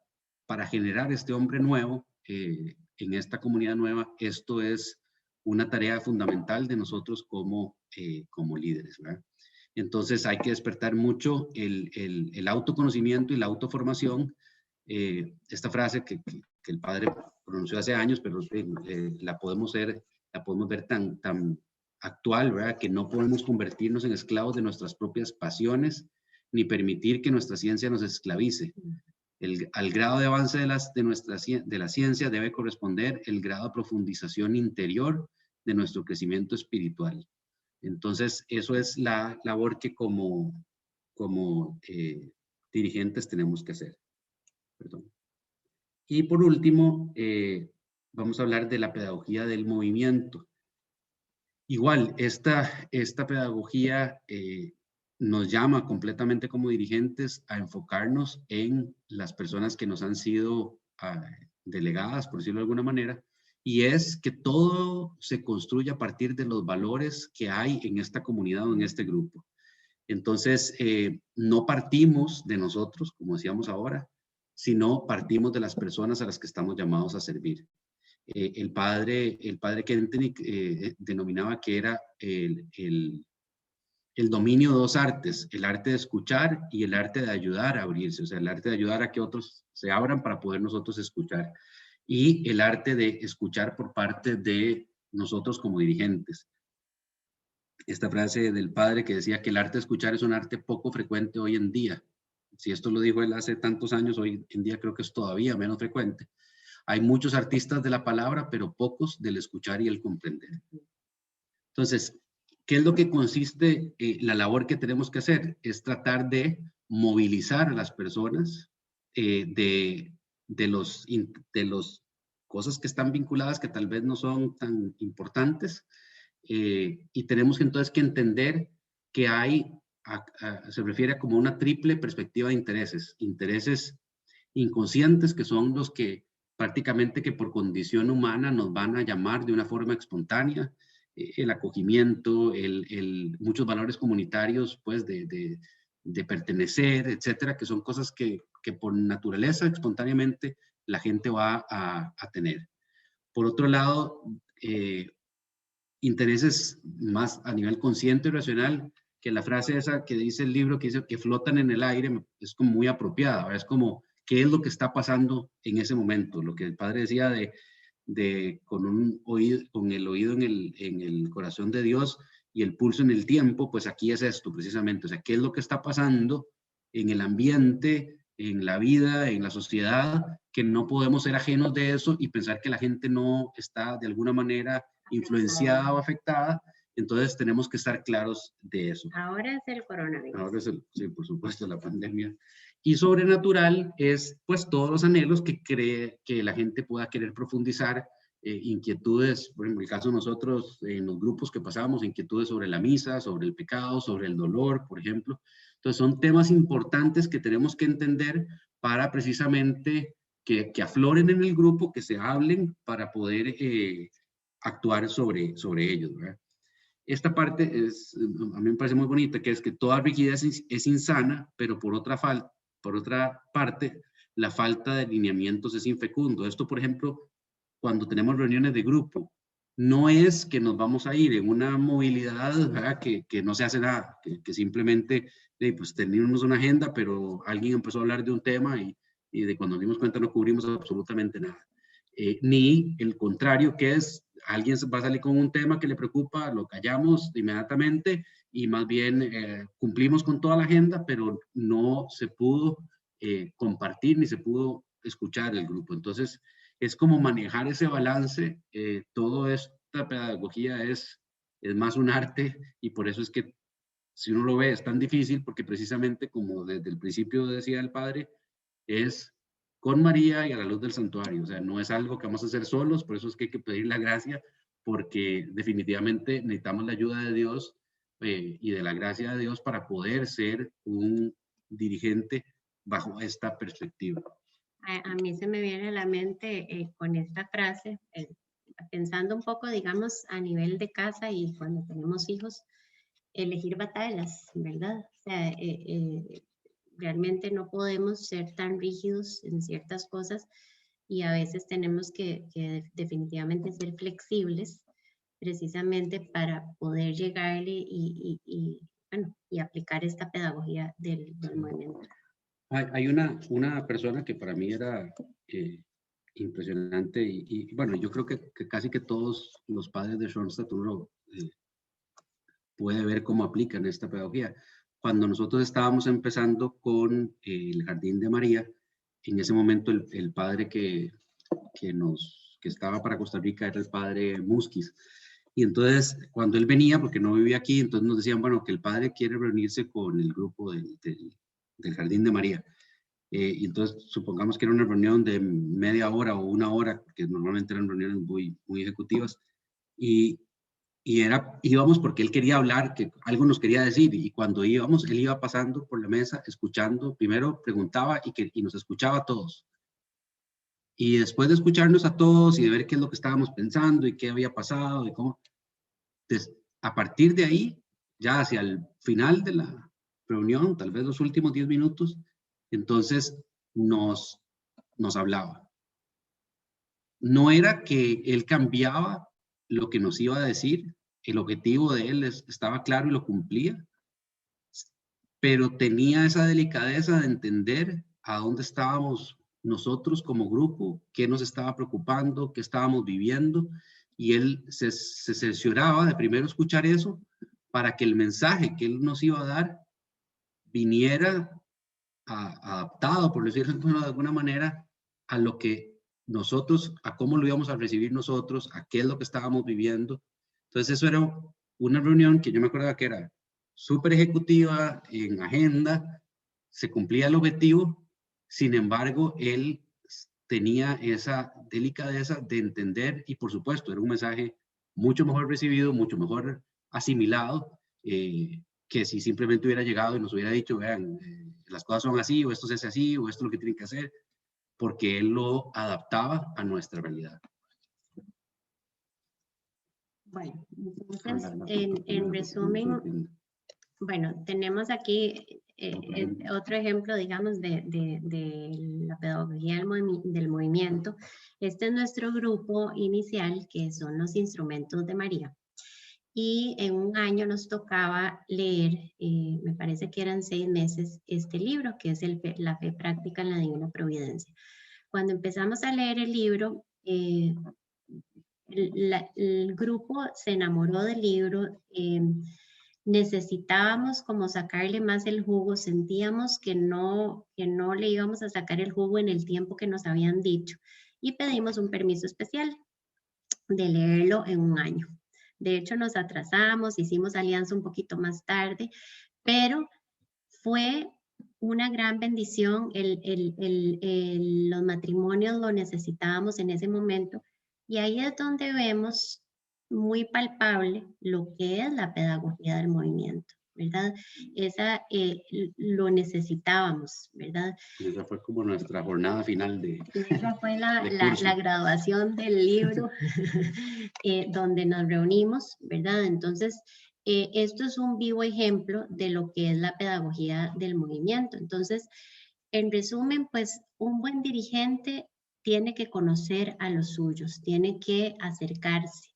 generar este hombre nuevo en esta comunidad nueva, esto es una tarea fundamental de nosotros como líderes, ¿verdad? Entonces hay que despertar mucho el autoconocimiento y la autoformación. Esta frase que el padre pronunció hace años, pero la podemos ver tan actual, ¿verdad? Que no podemos convertirnos en esclavos de nuestras propias pasiones, ni permitir que nuestra ciencia nos esclavice. Al grado de avance de la ciencia debe corresponder el grado de profundización interior de nuestro crecimiento espiritual. Entonces, eso es la labor que como dirigentes tenemos que hacer. Perdón. Y por último, vamos a hablar de la pedagogía del movimiento. Igual, esta pedagogía nos llama completamente como dirigentes a enfocarnos en las personas que nos han sido delegadas, por decirlo de alguna manera, y es que todo se construye a partir de los valores que hay en esta comunidad o en este grupo. Entonces, no partimos de nosotros, como decíamos ahora, sino partimos de las personas a las que estamos llamados a servir. El padre Kentenich denominaba que era el dominio de dos artes, el arte de escuchar y el arte de ayudar a abrirse, o sea, el arte de ayudar a que otros se abran para poder nosotros escuchar, y el arte de escuchar por parte de nosotros como dirigentes. Esta frase del padre que decía que el arte de escuchar es un arte poco frecuente hoy en día. Si esto lo dijo él hace tantos años, hoy en día creo que es todavía menos frecuente. Hay muchos artistas de la palabra, pero pocos del escuchar y el comprender. Entonces, ¿qué es lo que consiste la labor que tenemos que hacer? Es tratar de movilizar a las personas de los cosas que están vinculadas, que tal vez no son tan importantes, y tenemos entonces que entender que se refiere a como una triple perspectiva de intereses inconscientes, que son los que prácticamente que por condición humana nos van a llamar de una forma espontánea, el acogimiento, muchos valores comunitarios, pues de pertenecer, etcétera, que son cosas que por naturaleza espontáneamente la gente va a tener. Por otro lado, intereses más a nivel consciente y racional, que la frase esa que dice el libro, que dice que flotan en el aire, es como muy apropiada, ¿verdad? Es como, ¿qué es lo que está pasando en ese momento? Lo que el padre decía con el oído en el corazón de Dios y el pulso en el tiempo, pues aquí es esto precisamente, o sea, ¿qué es lo que está pasando en el ambiente, en la vida, en la sociedad, que no podemos ser ajenos de eso y pensar que la gente no está de alguna manera influenciada o afectada. Entonces tenemos que estar claros de eso. Ahora es el coronavirus. Ahora es sí, por supuesto, la pandemia. Y sobrenatural es pues todos los anhelos que cree que la gente pueda querer profundizar, inquietudes, por ejemplo, en el caso de nosotros, en los grupos que pasamos, inquietudes sobre la misa, sobre el pecado, sobre el dolor, por ejemplo. Entonces son temas importantes que tenemos que entender para precisamente que afloren en el grupo, que se hablen para poder actuar sobre ellos, ¿verdad? Esta parte a mí me parece muy bonita, que es que toda rigidez es insana, pero por otra parte, la falta de lineamientos es infecundo. Esto, por ejemplo, cuando tenemos reuniones de grupo, no es que nos vamos a ir en una movilidad, ¿verdad? Que no se hace nada, que simplemente pues teníamos una agenda, pero alguien empezó a hablar de un tema y de cuando nos dimos cuenta no cubrimos absolutamente nada. Ni el contrario, que es alguien va a salir con un tema que le preocupa, lo callamos inmediatamente y más bien cumplimos con toda la agenda, pero no se pudo compartir ni se pudo escuchar el grupo. Entonces, es como manejar ese balance. Toda esta pedagogía es más un arte y por eso es que si uno lo ve es tan difícil, porque precisamente como desde el principio decía el padre, es con María y a la luz del santuario. O sea, no es algo que vamos a hacer solos, por eso es que hay que pedir la gracia, porque definitivamente necesitamos la ayuda de Dios y de la gracia de Dios para poder ser un dirigente bajo esta perspectiva. A mí se me viene a la mente con esta frase, pensando un poco, digamos, a nivel de casa y cuando tenemos hijos, elegir batallas, ¿verdad? O sea, realmente no podemos ser tan rígidos en ciertas cosas y a veces tenemos que definitivamente ser flexibles precisamente para poder llegarle bueno, y aplicar esta pedagogía del movimiento. Hay una persona que para mí era impresionante y bueno, yo creo que casi que todos los padres de Schoenstatt uno puede ver cómo aplican esta pedagogía. Cuando nosotros estábamos empezando con el Jardín de María, en ese momento el padre que estaba para Costa Rica era el padre Musquiz. Y entonces, cuando él venía, porque no vivía aquí, entonces nos decían, bueno, que el padre quiere reunirse con el grupo del Jardín de María. Y entonces, supongamos que era una reunión de media hora o una hora, que normalmente eran reuniones muy ejecutivas, y íbamos porque él quería hablar, que algo nos quería decir, y cuando íbamos, él iba pasando por la mesa, escuchando, primero preguntaba y nos escuchaba a todos. Y después de escucharnos a todos y de ver qué es lo que estábamos pensando y qué había pasado y cómo, entonces, a partir de ahí, ya hacia el final de la reunión, tal vez los últimos 10 minutos, entonces nos hablaba. No era que él cambiaba lo que nos iba a decir, el objetivo de él estaba claro y lo cumplía, pero tenía esa delicadeza de entender a dónde estábamos nosotros como grupo, qué nos estaba preocupando, qué estábamos viviendo, y él se cercioraba de primero escuchar eso para que el mensaje que él nos iba a dar viniera adaptado, por decirlo de alguna manera, a lo que nosotros, a cómo lo íbamos a recibir nosotros, a qué es lo que estábamos viviendo. Entonces eso era una reunión que yo me acuerdo que era súper ejecutiva, en agenda, se cumplía el objetivo, sin embargo, él tenía esa delicadeza de entender y por supuesto era un mensaje mucho mejor recibido, mucho mejor asimilado, que si simplemente hubiera llegado y nos hubiera dicho, vean, las cosas son así, o esto se hace así, o esto es lo que tienen que hacer, porque él lo adaptaba a nuestra realidad. Bueno, entonces, en resumen, bueno, tenemos aquí otro ejemplo, digamos, de la pedagogía del movimiento. Este es nuestro grupo inicial, que son los instrumentos de María. Y en un año nos tocaba leer, me parece que eran 6 meses, este libro, que es La fe práctica en la divina providencia. Cuando empezamos a leer el libro, el grupo se enamoró del libro, necesitábamos como sacarle más el jugo, sentíamos que no le íbamos a sacar el jugo en el tiempo que nos habían dicho y pedimos un permiso especial de leerlo en 1 año. De hecho, nos atrasamos, hicimos alianza un poquito más tarde, pero fue una gran bendición. Los matrimonios lo necesitábamos en ese momento y ahí es donde vemos muy palpable lo que es la pedagogía del movimiento, ¿verdad? Lo necesitábamos, ¿verdad? Esa fue como nuestra jornada final de Esa fue curso. la graduación del libro donde nos reunimos, ¿verdad? Entonces, esto es un vivo ejemplo de lo que es la pedagogía del movimiento. Entonces, en resumen, pues un buen dirigente tiene que conocer a los suyos, tiene que acercarse,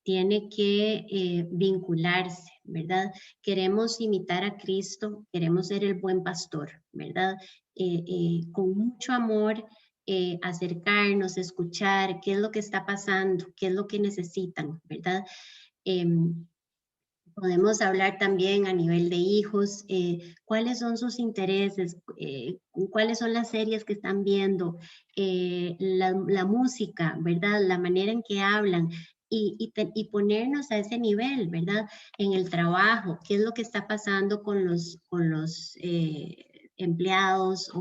tiene que vincularse, ¿verdad? Queremos imitar a Cristo, queremos ser el buen pastor, ¿verdad? Con mucho amor, acercarnos, escuchar qué es lo que está pasando, qué es lo que necesitan, ¿verdad? Podemos hablar también a nivel de hijos, cuáles son sus intereses, cuáles son las series que están viendo, la música, ¿verdad? La manera en que hablan y ponernos a ese nivel, ¿verdad? En el trabajo, qué es lo que está pasando con los empleados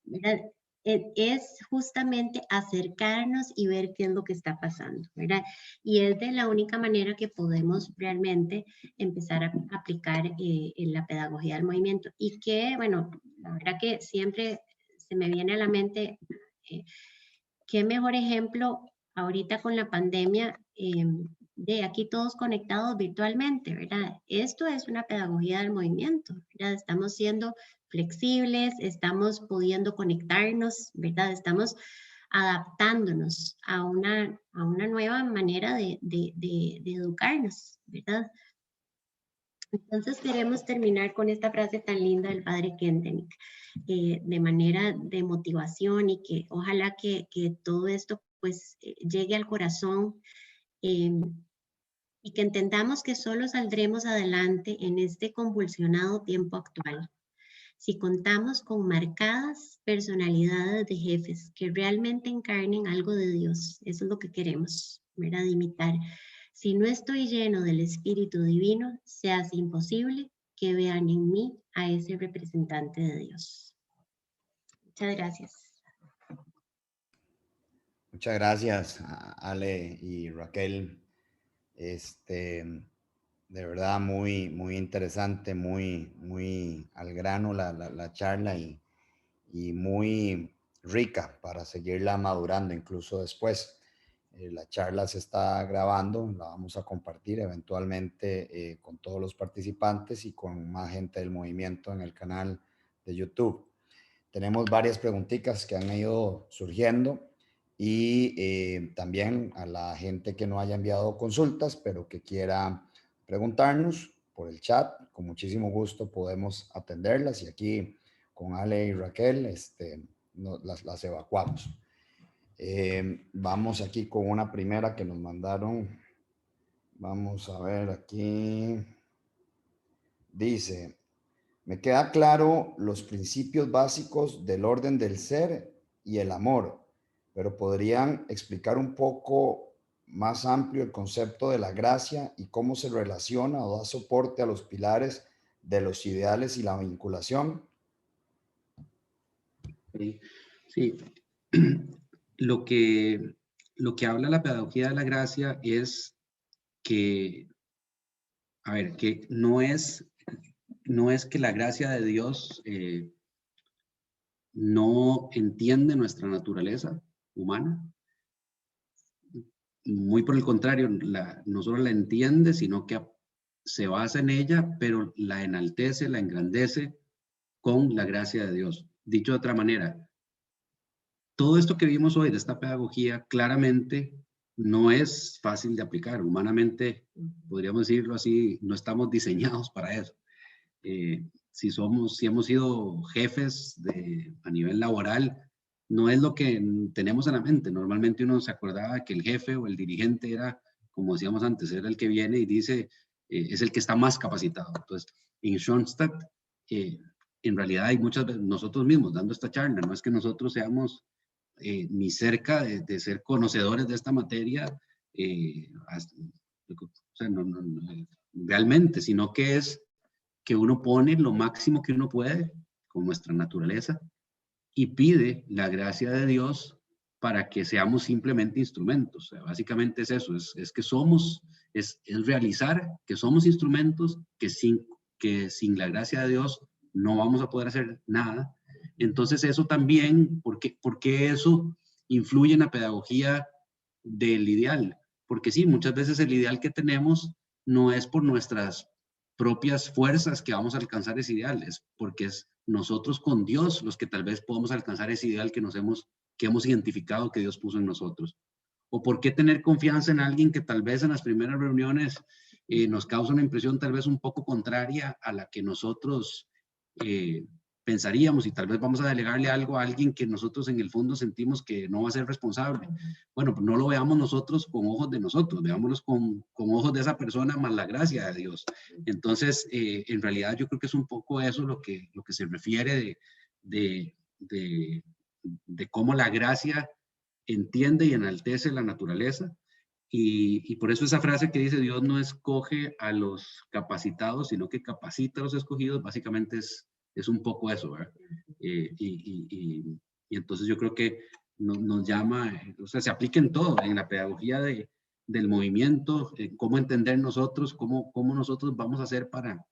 ¿verdad? Es justamente acercarnos y ver qué es lo que está pasando, ¿verdad? Y es de la única manera que podemos realmente empezar a aplicar en la pedagogía del movimiento. Y que, bueno, la verdad que siempre se me viene a la mente qué mejor ejemplo ahorita con la pandemia de aquí todos conectados virtualmente, ¿verdad? Esto es una pedagogía del movimiento, ¿verdad? Estamos siendo flexibles, estamos pudiendo conectarnos, ¿verdad? Estamos adaptándonos a una nueva manera de educarnos, ¿verdad? Entonces queremos terminar con esta frase tan linda del padre Kentenich, de manera de motivación y que ojalá que todo esto pues llegue al corazón y que entendamos que solo saldremos adelante en este convulsionado tiempo actual si contamos con marcadas personalidades de jefes que realmente encarnen algo de Dios. Eso es lo que queremos, ¿verdad? Imitar. Si no estoy lleno del Espíritu Divino, se hace imposible que vean en mí a ese representante de Dios. Muchas gracias. Muchas gracias, Ale y Raquel. De verdad, muy, muy interesante, muy al grano la charla y muy rica para seguirla madurando incluso después. La charla se está grabando, la vamos a compartir eventualmente con todos los participantes y con más gente del movimiento en el canal de YouTube. Tenemos varias preguntitas que han ido surgiendo y también a la gente que no haya enviado consultas, pero que quiera preguntarnos por el chat, con muchísimo gusto podemos atenderlas y aquí con Ale y Raquel las evacuamos. Vamos aquí con una primera que nos mandaron. Vamos a ver aquí. Dice, me queda claro los principios básicos del orden del ser y el amor, pero ¿podrían explicar un poco más amplio el concepto de la gracia y cómo se relaciona o da soporte a los pilares de los ideales y la vinculación? Sí. Lo que habla la pedagogía de la gracia es que, a ver, que no es que la gracia de Dios no entiende nuestra naturaleza humana. Muy por el contrario, no solo la entiende, sino que se basa en ella, pero la enaltece, la engrandece con la gracia de Dios. Dicho de otra manera, todo esto que vimos hoy de esta pedagogía claramente no es fácil de aplicar. Humanamente, podríamos decirlo así, no estamos diseñados para eso. Si hemos sido jefes a nivel laboral, no es lo que tenemos en la mente. Normalmente uno se acordaba que el jefe o el dirigente era, como decíamos antes, era el que viene y dice, es el que está más capacitado. Entonces, en Schoenstatt, en realidad hay muchas veces nosotros mismos dando esta charla, no es que nosotros seamos ni cerca de ser conocedores de esta materia, o sea, realmente, sino que es que uno pone lo máximo que uno puede con nuestra naturaleza y pide la gracia de Dios para que seamos simplemente instrumentos. O sea, básicamente es eso, es que somos, es realizar que somos instrumentos que sin la gracia de Dios no vamos a poder hacer nada. Entonces eso también, porque eso influye en la pedagogía del ideal. Porque sí, muchas veces el ideal que tenemos no es por nuestras propias fuerzas que vamos a alcanzar ese ideal, es porque es nosotros con Dios los que tal vez podemos alcanzar ese ideal que hemos identificado que Dios puso en nosotros. O por qué tener confianza en alguien que tal vez en las primeras reuniones nos causa una impresión tal vez un poco contraria a la que nosotros pensaríamos, y tal vez vamos a delegarle algo a alguien que nosotros en el fondo sentimos que no va a ser responsable. Bueno, pues no lo veamos nosotros con ojos de nosotros, veámoslos con ojos de esa persona más la gracia de Dios. Entonces, en realidad yo creo que es un poco eso lo que se refiere de cómo la gracia entiende y enaltece la naturaleza. Y por eso esa frase que dice Dios no escoge a los capacitados, sino que capacita a los escogidos, básicamente es un poco eso, ¿verdad? Y entonces yo creo que nos llama, o sea, se aplica en todo, en la pedagogía del movimiento, cómo entender nosotros, cómo nosotros vamos a hacer para,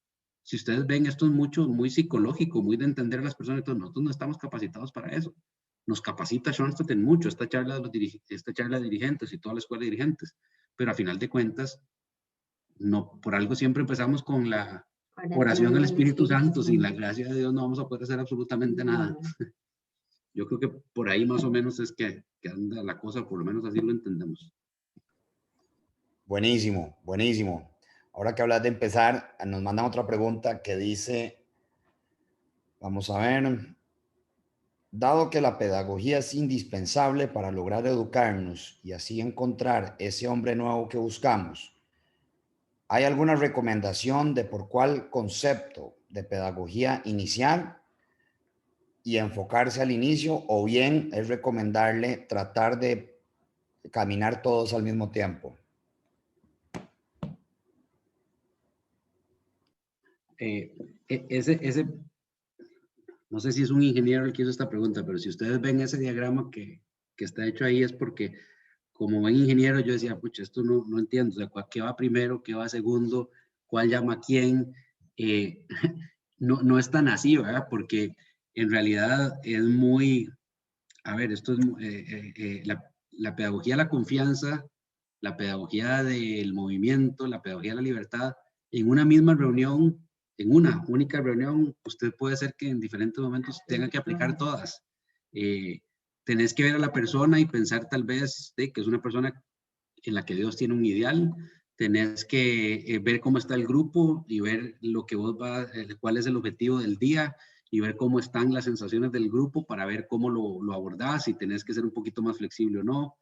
si ustedes ven, esto es muy psicológico, muy de entender a las personas, entonces nosotros no estamos capacitados para eso. Nos capacita Schoenstatt en mucho, esta charla de dirigentes y toda la escuela de dirigentes, pero a final de cuentas, no, por algo siempre empezamos con la oración al Espíritu Santo. Sin la gracia de Dios no vamos a poder hacer absolutamente nada. Yo creo que por ahí más o menos es que anda la cosa, por lo menos así lo entendemos. Buenísimo, buenísimo. Ahora que hablas de empezar, nos mandan otra pregunta que dice, vamos a ver, dado que la pedagogía es indispensable para lograr educarnos y así encontrar ese hombre nuevo que buscamos, ¿hay alguna recomendación de por cuál concepto de pedagogía iniciar y enfocarse al inicio, o bien es recomendarle tratar de caminar todos al mismo tiempo? No sé si es un ingeniero el que hizo esta pregunta, pero si ustedes ven ese diagrama que está hecho ahí, es porque como buen ingeniero yo decía, pucha, esto no entiendo, o sea, ¿qué va primero, qué va segundo, cuál llama a quién? No es tan así, ¿verdad? Porque en realidad es muy, a ver, esto es la pedagogía de la confianza, la pedagogía del movimiento, la pedagogía de la libertad, en una misma reunión, en una única reunión, usted puede ser que en diferentes momentos tenga que aplicar todas. Tenés que ver a la persona y pensar tal vez que es una persona en la que Dios tiene un ideal. Tenés que ver cómo está el grupo y ver lo que cuál es el objetivo del día, y ver cómo están las sensaciones del grupo para ver cómo lo abordás, si tenés que ser un poquito más flexible o no.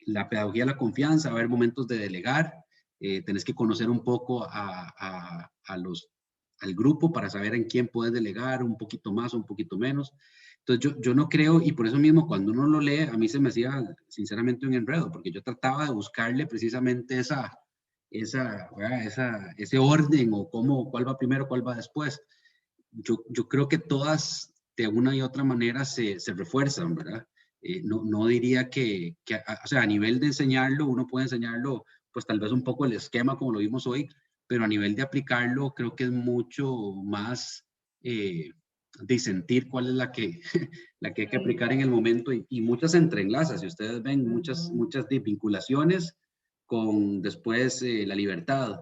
La pedagogía de la confianza, va a haber momentos de delegar, tenés que conocer un poco al grupo para saber en quién puedes delegar un poquito más o un poquito menos. Entonces yo no creo, y por eso mismo cuando uno lo lee, a mí se me hacía sinceramente un enredo, porque yo trataba de buscarle precisamente ese orden, o cuál va primero, cuál va después. Yo creo que todas de una y otra manera se refuerzan, ¿verdad? No diría o sea, a nivel de enseñarlo, uno puede enseñarlo, pues tal vez un poco el esquema como lo vimos hoy, pero a nivel de aplicarlo creo que es mucho más de sentir cuál es la que hay que aplicar en el momento, y muchas entrelazas, si ustedes ven, muchas vinculaciones con después la libertad.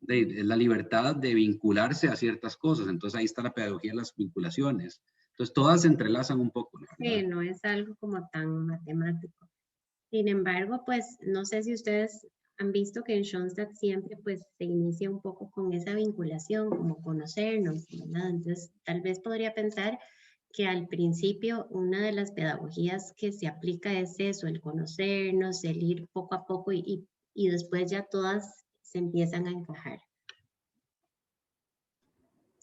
La libertad de vincularse a ciertas cosas. Entonces ahí está la pedagogía de las vinculaciones. Entonces todas se entrelazan un poco, ¿no? Sí, no es algo como tan matemático. Sin embargo, pues no sé si ustedes han visto que en Schoenstatt siempre pues se inicia un poco con esa vinculación, como conocernos, ¿verdad? Entonces tal vez podría pensar que al principio una de las pedagogías que se aplica es eso, el conocernos, el ir poco a poco, y después ya todas se empiezan a encajar.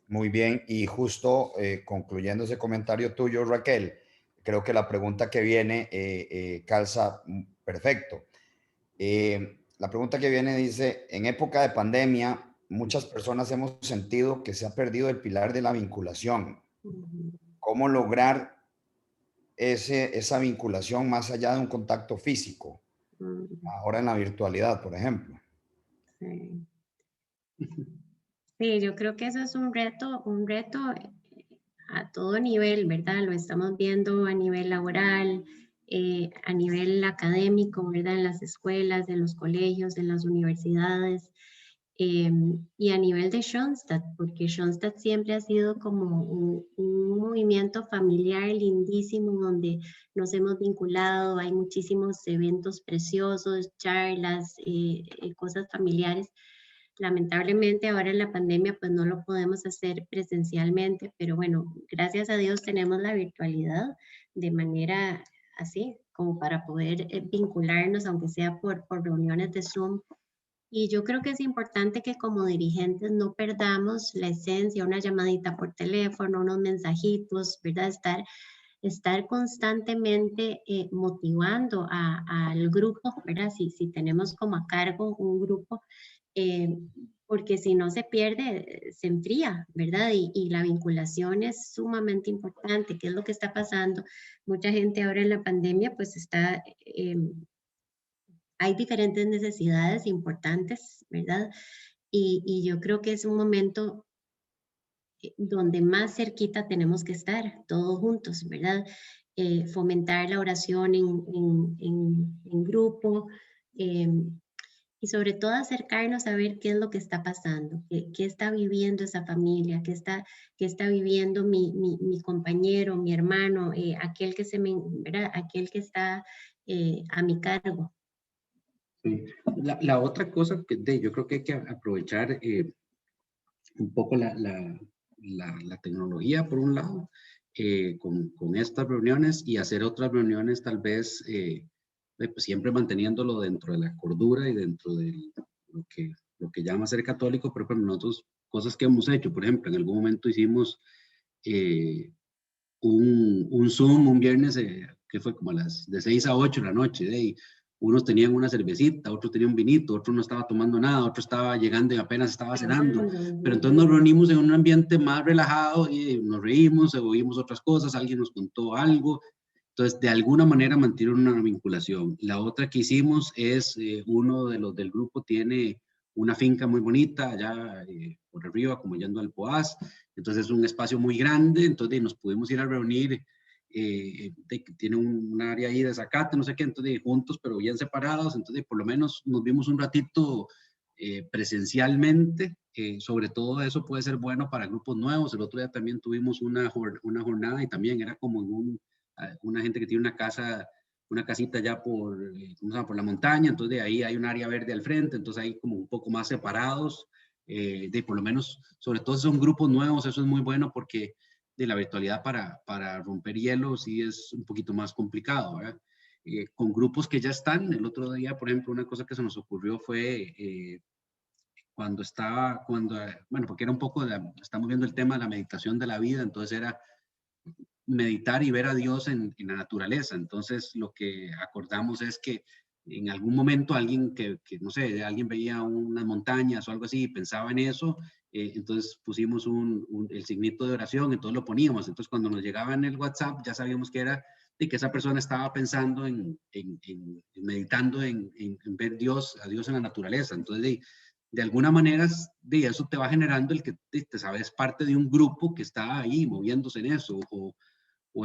Muy bien, y justo concluyendo ese comentario tuyo, Raquel, creo que la pregunta que viene calza perfecto. La pregunta que viene dice, en época de pandemia, muchas personas hemos sentido que se ha perdido el pilar de la vinculación. ¿Cómo lograr esa vinculación más allá de un contacto físico? Ahora en la virtualidad, por ejemplo. Sí. Sí, yo creo que eso es un reto a todo nivel, ¿verdad? Lo estamos viendo a nivel laboral, a nivel académico, ¿verdad? En las escuelas, en los colegios, en las universidades, y a nivel de Schoenstatt, porque Schoenstatt siempre ha sido como un movimiento familiar lindísimo donde nos hemos vinculado, hay muchísimos eventos preciosos, charlas, cosas familiares. Lamentablemente ahora en la pandemia pues no lo podemos hacer presencialmente, pero bueno, gracias a Dios tenemos la virtualidad de manera así, como para poder vincularnos, aunque sea por reuniones de Zoom. Y yo creo que es importante que como dirigentes no perdamos la esencia, una llamadita por teléfono, unos mensajitos, ¿verdad? Estar constantemente motivando al grupo, ¿verdad? Si tenemos como a cargo un grupo, porque si no se pierde, se enfría, ¿verdad? Y la vinculación es sumamente importante. ¿Qué es lo que está pasando? Mucha gente ahora en la pandemia, pues hay diferentes necesidades importantes, ¿verdad? Y yo creo que es un momento donde más cerquita tenemos que estar, todos juntos, ¿verdad? Fomentar la oración en grupo, y sobre todo acercarnos a ver qué es lo que está pasando, qué está viviendo esa familia, qué está viviendo mi compañero, mi hermano, aquel que ¿verdad? Aquel que está a mi cargo. Sí. La otra cosa que yo creo que hay que aprovechar un poco la tecnología, por un lado, con estas reuniones y hacer otras reuniones tal vez pues siempre manteniéndolo dentro de la cordura y dentro de lo que llama ser católico, pero nosotros, cosas que hemos hecho, por ejemplo, en algún momento hicimos un Zoom un viernes que fue como de 6 a 8 de la noche, unos tenían una cervecita, otros tenían un vinito, otro no estaba tomando nada, otro estaba llegando y apenas estaba cenando, pero entonces nos reunimos en un ambiente más relajado y nos reímos, oímos otras cosas, alguien nos contó algo, entonces de alguna manera mantuvieron una vinculación. La otra que hicimos es, uno de los del grupo tiene una finca muy bonita allá por arriba, como yendo al Poás, entonces es un espacio muy grande, entonces nos pudimos ir a reunir, tiene un área ahí de zacate, no sé qué, entonces juntos pero bien separados, entonces por lo menos nos vimos un ratito presencialmente, sobre todo eso puede ser bueno para grupos nuevos. El otro día también tuvimos una jornada y también era como en una gente que tiene una casita ya por la montaña, entonces de ahí hay un área verde al frente, entonces ahí como un poco más separados, por lo menos, sobre todo si son grupos nuevos, eso es muy bueno porque de la virtualidad para romper hielo sí es un poquito más complicado, ¿verdad? Con grupos que ya están, el otro día, por ejemplo, una cosa que se nos ocurrió fue bueno, porque era un poco, estamos viendo el tema de la meditación de la vida, entonces era meditar y ver a Dios en la naturaleza. Entonces, lo que acordamos es que en algún momento alguien que no sé, alguien veía unas montañas o algo así y pensaba en eso, entonces pusimos el signito de oración, entonces lo poníamos. Entonces, cuando nos llegaba en el WhatsApp, ya sabíamos que era de que esa persona estaba pensando meditando en ver a Dios en la naturaleza. Entonces, de alguna manera, eso te va generando el que te sabes parte de un grupo que está ahí moviéndose en eso, o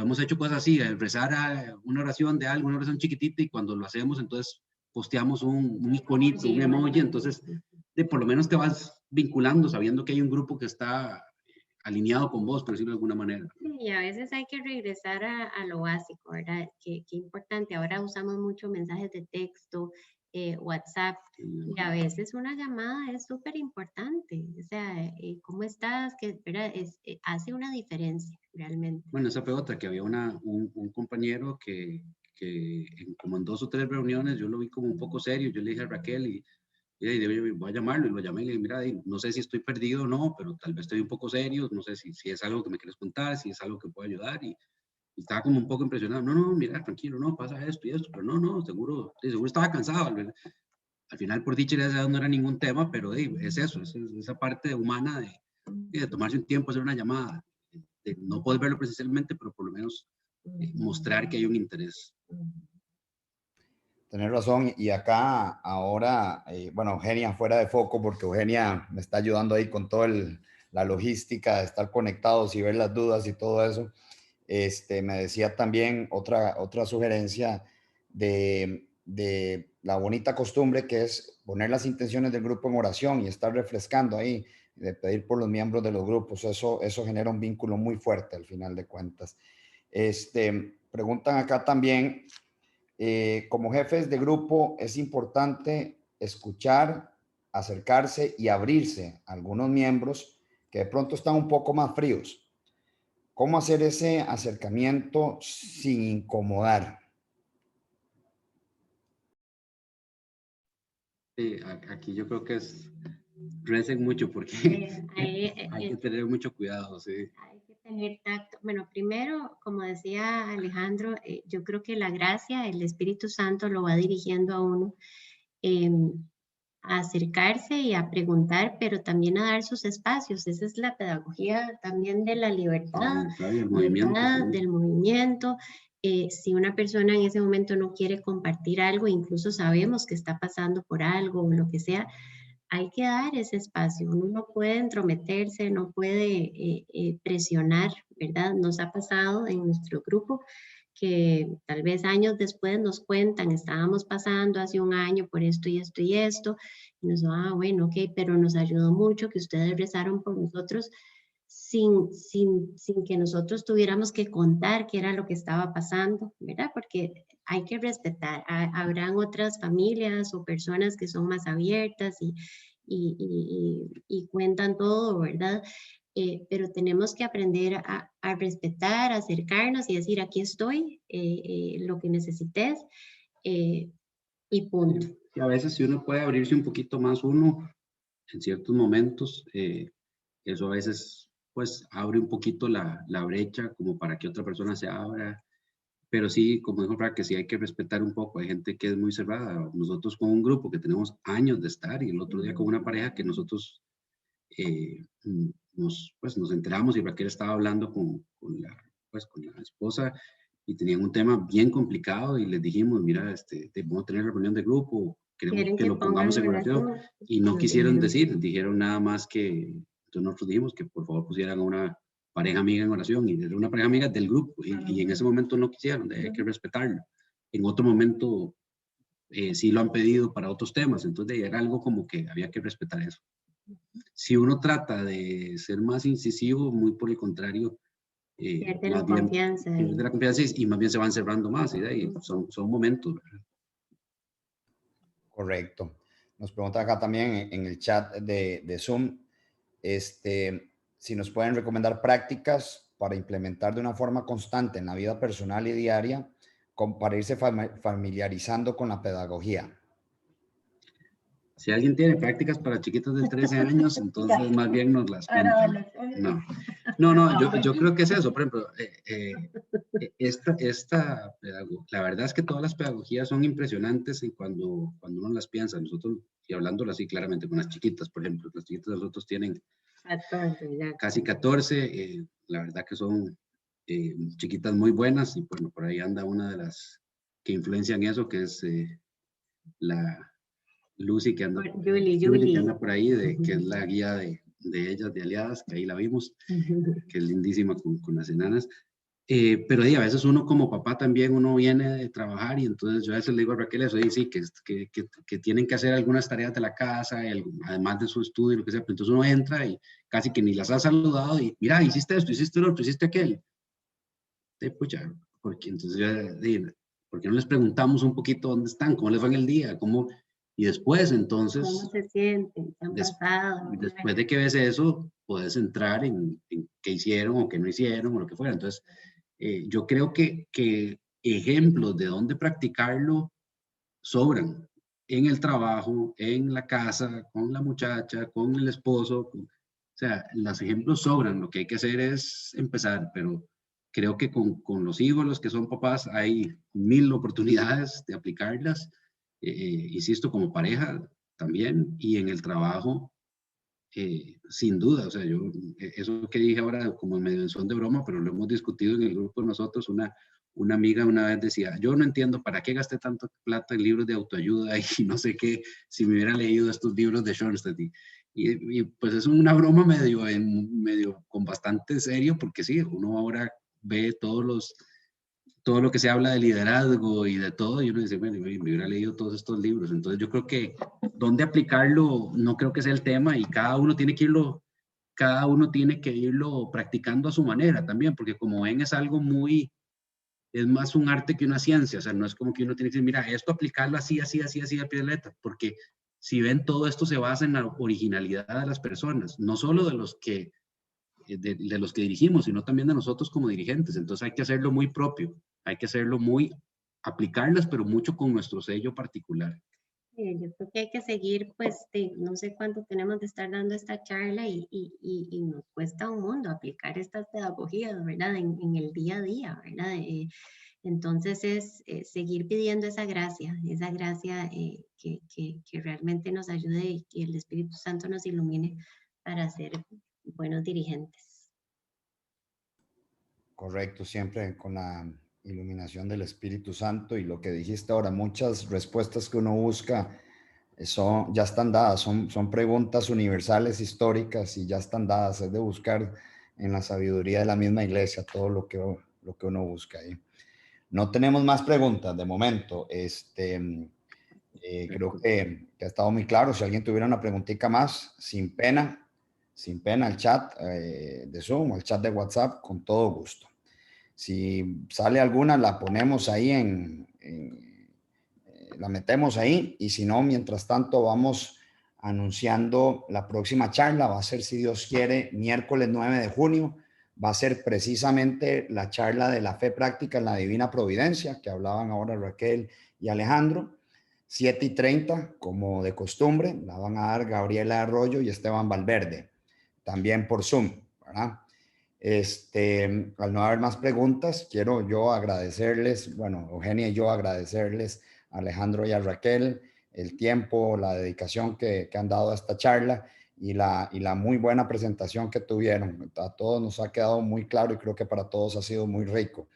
hemos hecho cosas así, rezar a una oración de algo, una oración chiquitita, y cuando lo hacemos, entonces posteamos un iconito, un emoji, entonces por lo menos te vas vinculando sabiendo que hay un grupo que está alineado con vos, por decirlo de alguna manera. Y a veces hay que regresar a lo básico, ¿verdad? Qué importante. Ahora usamos mucho mensajes de texto, WhatsApp, y a veces una llamada es súper importante. O sea, ¿cómo estás? Que, ¿verdad? Hace una diferencia realmente. Bueno, esa fue otra, que había un compañero que como en 2 o 3 reuniones yo lo vi como un poco serio, yo le dije a Raquel, y Y digo, voy a llamarlo, y lo llamé y le dije, mira, no sé si estoy perdido o no, pero tal vez estoy un poco serio, no sé si es algo que me quieres contar, si es algo que puedo ayudar, y estaba como un poco impresionado. No, mira, tranquilo, no, pasa esto y esto, pero no, seguro estaba cansado. Al final, por dicha, no era ningún tema, pero es eso, es esa parte humana de tomarse un tiempo, hacer una llamada, de no poder verlo presencialmente, pero por lo menos mostrar que hay un interés. Tenés razón, y acá ahora, bueno, Eugenia fuera de foco, porque Eugenia me está ayudando ahí con toda la logística de estar conectados y ver las dudas y todo eso. Me decía también otra sugerencia de la bonita costumbre que es poner las intenciones del grupo en oración y estar refrescando ahí, de pedir por los miembros de los grupos. Eso genera un vínculo muy fuerte al final de cuentas. Preguntan acá también, como jefes de grupo es importante escuchar, acercarse y abrirse a algunos miembros que de pronto están un poco más fríos. ¿Cómo hacer ese acercamiento sin incomodar? Sí, aquí yo creo que recen mucho porque hay que tener mucho cuidado, sí. Hay que tener tacto. Bueno, primero, como decía Alejandro, yo creo que la gracia, el Espíritu Santo lo va dirigiendo a uno a acercarse y a preguntar, pero también a dar sus espacios. Esa es la pedagogía también de la libertad, El movimiento, ¿verdad? Del movimiento. Si una persona en ese momento no quiere compartir algo, incluso sabemos que está pasando por algo o lo que sea, hay que dar ese espacio. Uno no puede entrometerse, no puede presionar, ¿verdad? Nos ha pasado en nuestro grupo que tal vez años después nos cuentan, estábamos pasando hace un año por esto y esto y esto, y nos bueno, ok, pero nos ayudó mucho que ustedes rezaron por nosotros sin que nosotros tuviéramos que contar qué era lo que estaba pasando, ¿verdad? Porque hay que respetar. Habrán otras familias o personas que son más abiertas y cuentan todo, ¿verdad? Pero tenemos que aprender a respetar, a acercarnos y decir, aquí estoy, lo que necesites, y punto. Y a veces si uno puede abrirse un poquito más uno en ciertos momentos, eso a veces pues abre un poquito la brecha como para que otra persona se abra. Pero sí, como dijo Frank, que sí hay que respetar un poco. Hay gente que es muy cerrada. Nosotros con un grupo que tenemos años de estar y el otro día con una pareja que nosotros nos enteramos y Raquel estaba hablando con la esposa y tenían un tema bien complicado y les dijimos, mira, vamos a tener la reunión de grupo, queremos que lo pongamos en oración, y no quisieron decir, dijeron nada más que, entonces nosotros dijimos que por favor pusieran a una pareja amiga en oración, y era una pareja amiga del grupo, y en ese momento no quisieron, hay que respetarlo. En otro momento sí lo han pedido para otros temas, entonces era algo como que había que respetar eso. Si uno trata de ser más incisivo, muy por el contrario, pierde más la bien confianza. pierde la confianza y más bien se van cerrando más, y son momentos, ¿verdad? Correcto. Nos pregunta acá también en el chat de Zoom, si nos pueden recomendar prácticas para implementar de una forma constante en la vida personal y diaria, para irse familiarizando con la pedagogía. Si alguien tiene prácticas para chiquitos de 13 años, entonces más bien nos las cuentan. No, yo creo que es eso. Por ejemplo, la verdad es que todas las pedagogías son impresionantes cuando uno las piensa. Nosotros, y hablándolo así claramente con las chiquitas, por ejemplo, las chiquitas de nosotros tienen 14, ya. casi 14, la verdad que son chiquitas muy buenas, y bueno, por ahí anda una de las que influencian eso, que es la Lucy, que anda, Julie. que anda por ahí, que es la guía de ellas, de Aliadas, que ahí la vimos, que es lindísima con las enanas. Pero a veces uno como papá también, uno viene de trabajar, y entonces yo a veces le digo a Raquel eso, y sí, que tienen que hacer algunas tareas de la casa, además de su estudio y lo que sea, pero entonces uno entra y casi que ni las ha saludado, y mira, hiciste esto, hiciste lo otro, hiciste aquel. Pucha, porque entonces ¿por qué no les preguntamos un poquito dónde están, cómo les fue en el día, y después entonces... ¿Cómo se sienten? ¿Qué han pasado? Después de que ves eso, puedes entrar en qué hicieron o qué no hicieron o lo que fuera. Entonces, yo creo que ejemplos de dónde practicarlo sobran. en el trabajo, en la casa, con la muchacha, con el esposo. O sea, los ejemplos sobran. Lo que hay que hacer es empezar, pero creo que con los hijos, los que son papás, hay 1000 oportunidades de aplicarlas. Insisto, como pareja también, y en el trabajo, sin duda. O sea, yo, eso que dije ahora como medio en son de broma, pero lo hemos discutido en el grupo nosotros. Una amiga una vez decía, yo no entiendo para qué gasté tanta plata en libros de autoayuda y no sé qué, si me hubiera leído estos libros de Schoenstatt. Y pues es una broma medio con bastante serio, porque sí, uno ahora ve todo lo que se habla de liderazgo y de todo, y uno dice, bueno, me hubiera leído todos estos libros. Entonces yo creo que dónde aplicarlo no creo que sea el tema, y cada uno tiene que irlo practicando a su manera también, porque como ven es algo es más un arte que una ciencia. O sea, no es como que uno tiene que decir, mira, esto aplicarlo así, así, así, así a pie de letra, porque si ven, todo esto se basa en la originalidad de las personas, no solo de los que dirigimos, sino también de nosotros como dirigentes. Entonces hay que hacerlo muy propio, hay que hacerlo aplicarlas, pero mucho con nuestro sello particular. Yo creo que hay que seguir, pues, no sé cuánto tenemos de estar dando esta charla y nos cuesta un mundo aplicar estas pedagogías, ¿verdad? En el día a día, ¿verdad? Entonces es seguir pidiendo esa gracia que realmente nos ayude y que el Espíritu Santo nos ilumine para ser buenos dirigentes. Correcto, siempre con la iluminación del Espíritu Santo. Y lo que dijiste ahora, muchas respuestas que uno busca ya están dadas, son preguntas universales, históricas, y ya están dadas. Es de buscar en la sabiduría de la misma iglesia todo lo que uno busca ahí. No tenemos más preguntas de momento. Creo que ha estado muy claro. Si alguien tuviera una preguntita más, sin pena, al chat de Zoom o el chat de WhatsApp, con todo gusto. Si sale alguna, la ponemos ahí la metemos ahí, y si no, mientras tanto vamos anunciando la próxima charla. Va a ser, si Dios quiere, miércoles 9 de junio. Va a ser precisamente la charla de la fe práctica en la divina providencia, que hablaban ahora Raquel y Alejandro. 7:30, como de costumbre, la van a dar Gabriela Arroyo y Esteban Valverde, también por Zoom, ¿verdad? Al no haber más preguntas, quiero yo agradecerles, bueno, Eugenia y yo agradecerles a Alejandro y a Raquel el tiempo, la dedicación que han dado a esta charla, y la muy buena presentación que tuvieron. A todos nos ha quedado muy claro y creo que para todos ha sido muy rico.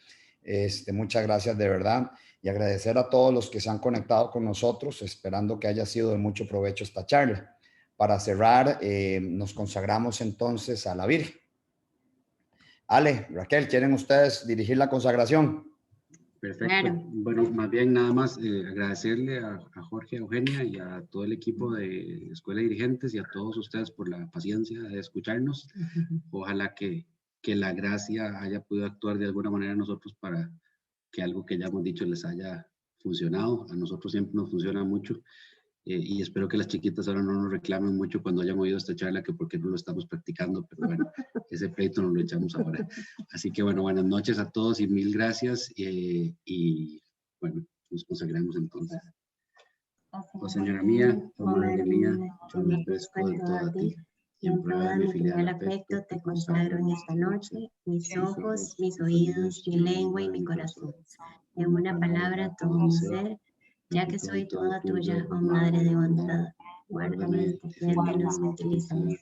Muchas gracias de verdad, y agradecer a todos los que se han conectado con nosotros, esperando que haya sido de mucho provecho esta charla. Para cerrar, nos consagramos entonces a la Virgen. Ale, Raquel, ¿quieren ustedes dirigir la consagración? Perfecto. Claro. Bueno, más bien nada más agradecerle a Jorge, a Eugenia y a todo el equipo de Escuela de Dirigentes, y a todos ustedes por la paciencia de escucharnos. Ojalá que la gracia haya podido actuar de alguna manera en nosotros para que algo que ya hemos dicho les haya funcionado. A nosotros siempre nos funciona mucho. Y espero que las chiquitas ahora no nos reclamen mucho cuando hayan oído esta charla, que por qué no lo estamos practicando, pero bueno, ese pleito nos lo echamos ahora. Así que bueno, buenas noches a todos y mil gracias, y bueno, nos consagramos entonces. Oh Señora mía, oh Madre mía, yo me ofrezco del todo a ti, y en prueba de mi filial afecto te consagro en esta noche mis ojos, mis oídos, mi lengua y mi corazón. En una palabra, todo mi ser, ya que soy toda tuya, oh Madre de bondad. Guárdame, defiéndenos y utilízanos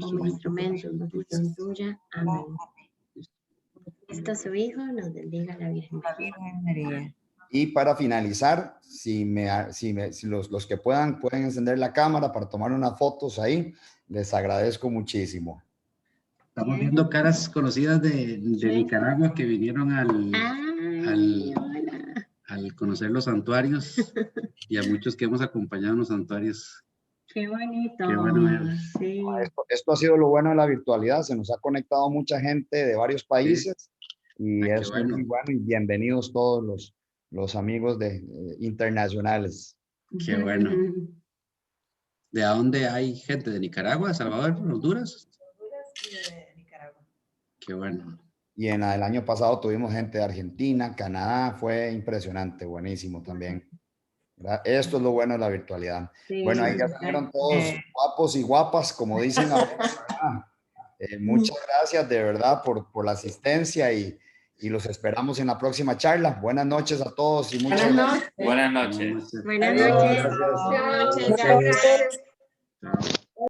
como instrumento de protección tuya. Amén. Cristo su Hijo, nos bendiga la Virgen María. Y para finalizar, si los que pueden encender la cámara para tomar unas fotos ahí, les agradezco muchísimo. Estamos viendo caras conocidas de Nicaragua que vinieron al conocer los santuarios, y a muchos que hemos acompañado en los santuarios. Qué bonito. Qué bueno ver. Sí. Esto ha sido lo bueno de la virtualidad. Se nos ha conectado mucha gente de varios países, y Ah, es muy bueno, y bienvenidos todos los amigos internacionales. Qué bueno. ¿De dónde hay gente? ¿De Nicaragua, Salvador, Honduras? Honduras y de Nicaragua. Qué bueno. Y el año pasado tuvimos gente de Argentina, Canadá. Fue impresionante, buenísimo también. ¿verdad? Esto es lo bueno de la virtualidad. Sí, Bueno, ahí ya sí. salieron todos guapos y guapas, como dicen ahora, ¿verdad? Muchas gracias de verdad por la asistencia y los esperamos en la próxima charla. Buenas noches a todos y muchas gracias. Buenas noches. Buenas noches. Gracias. Buenas noches. Chao.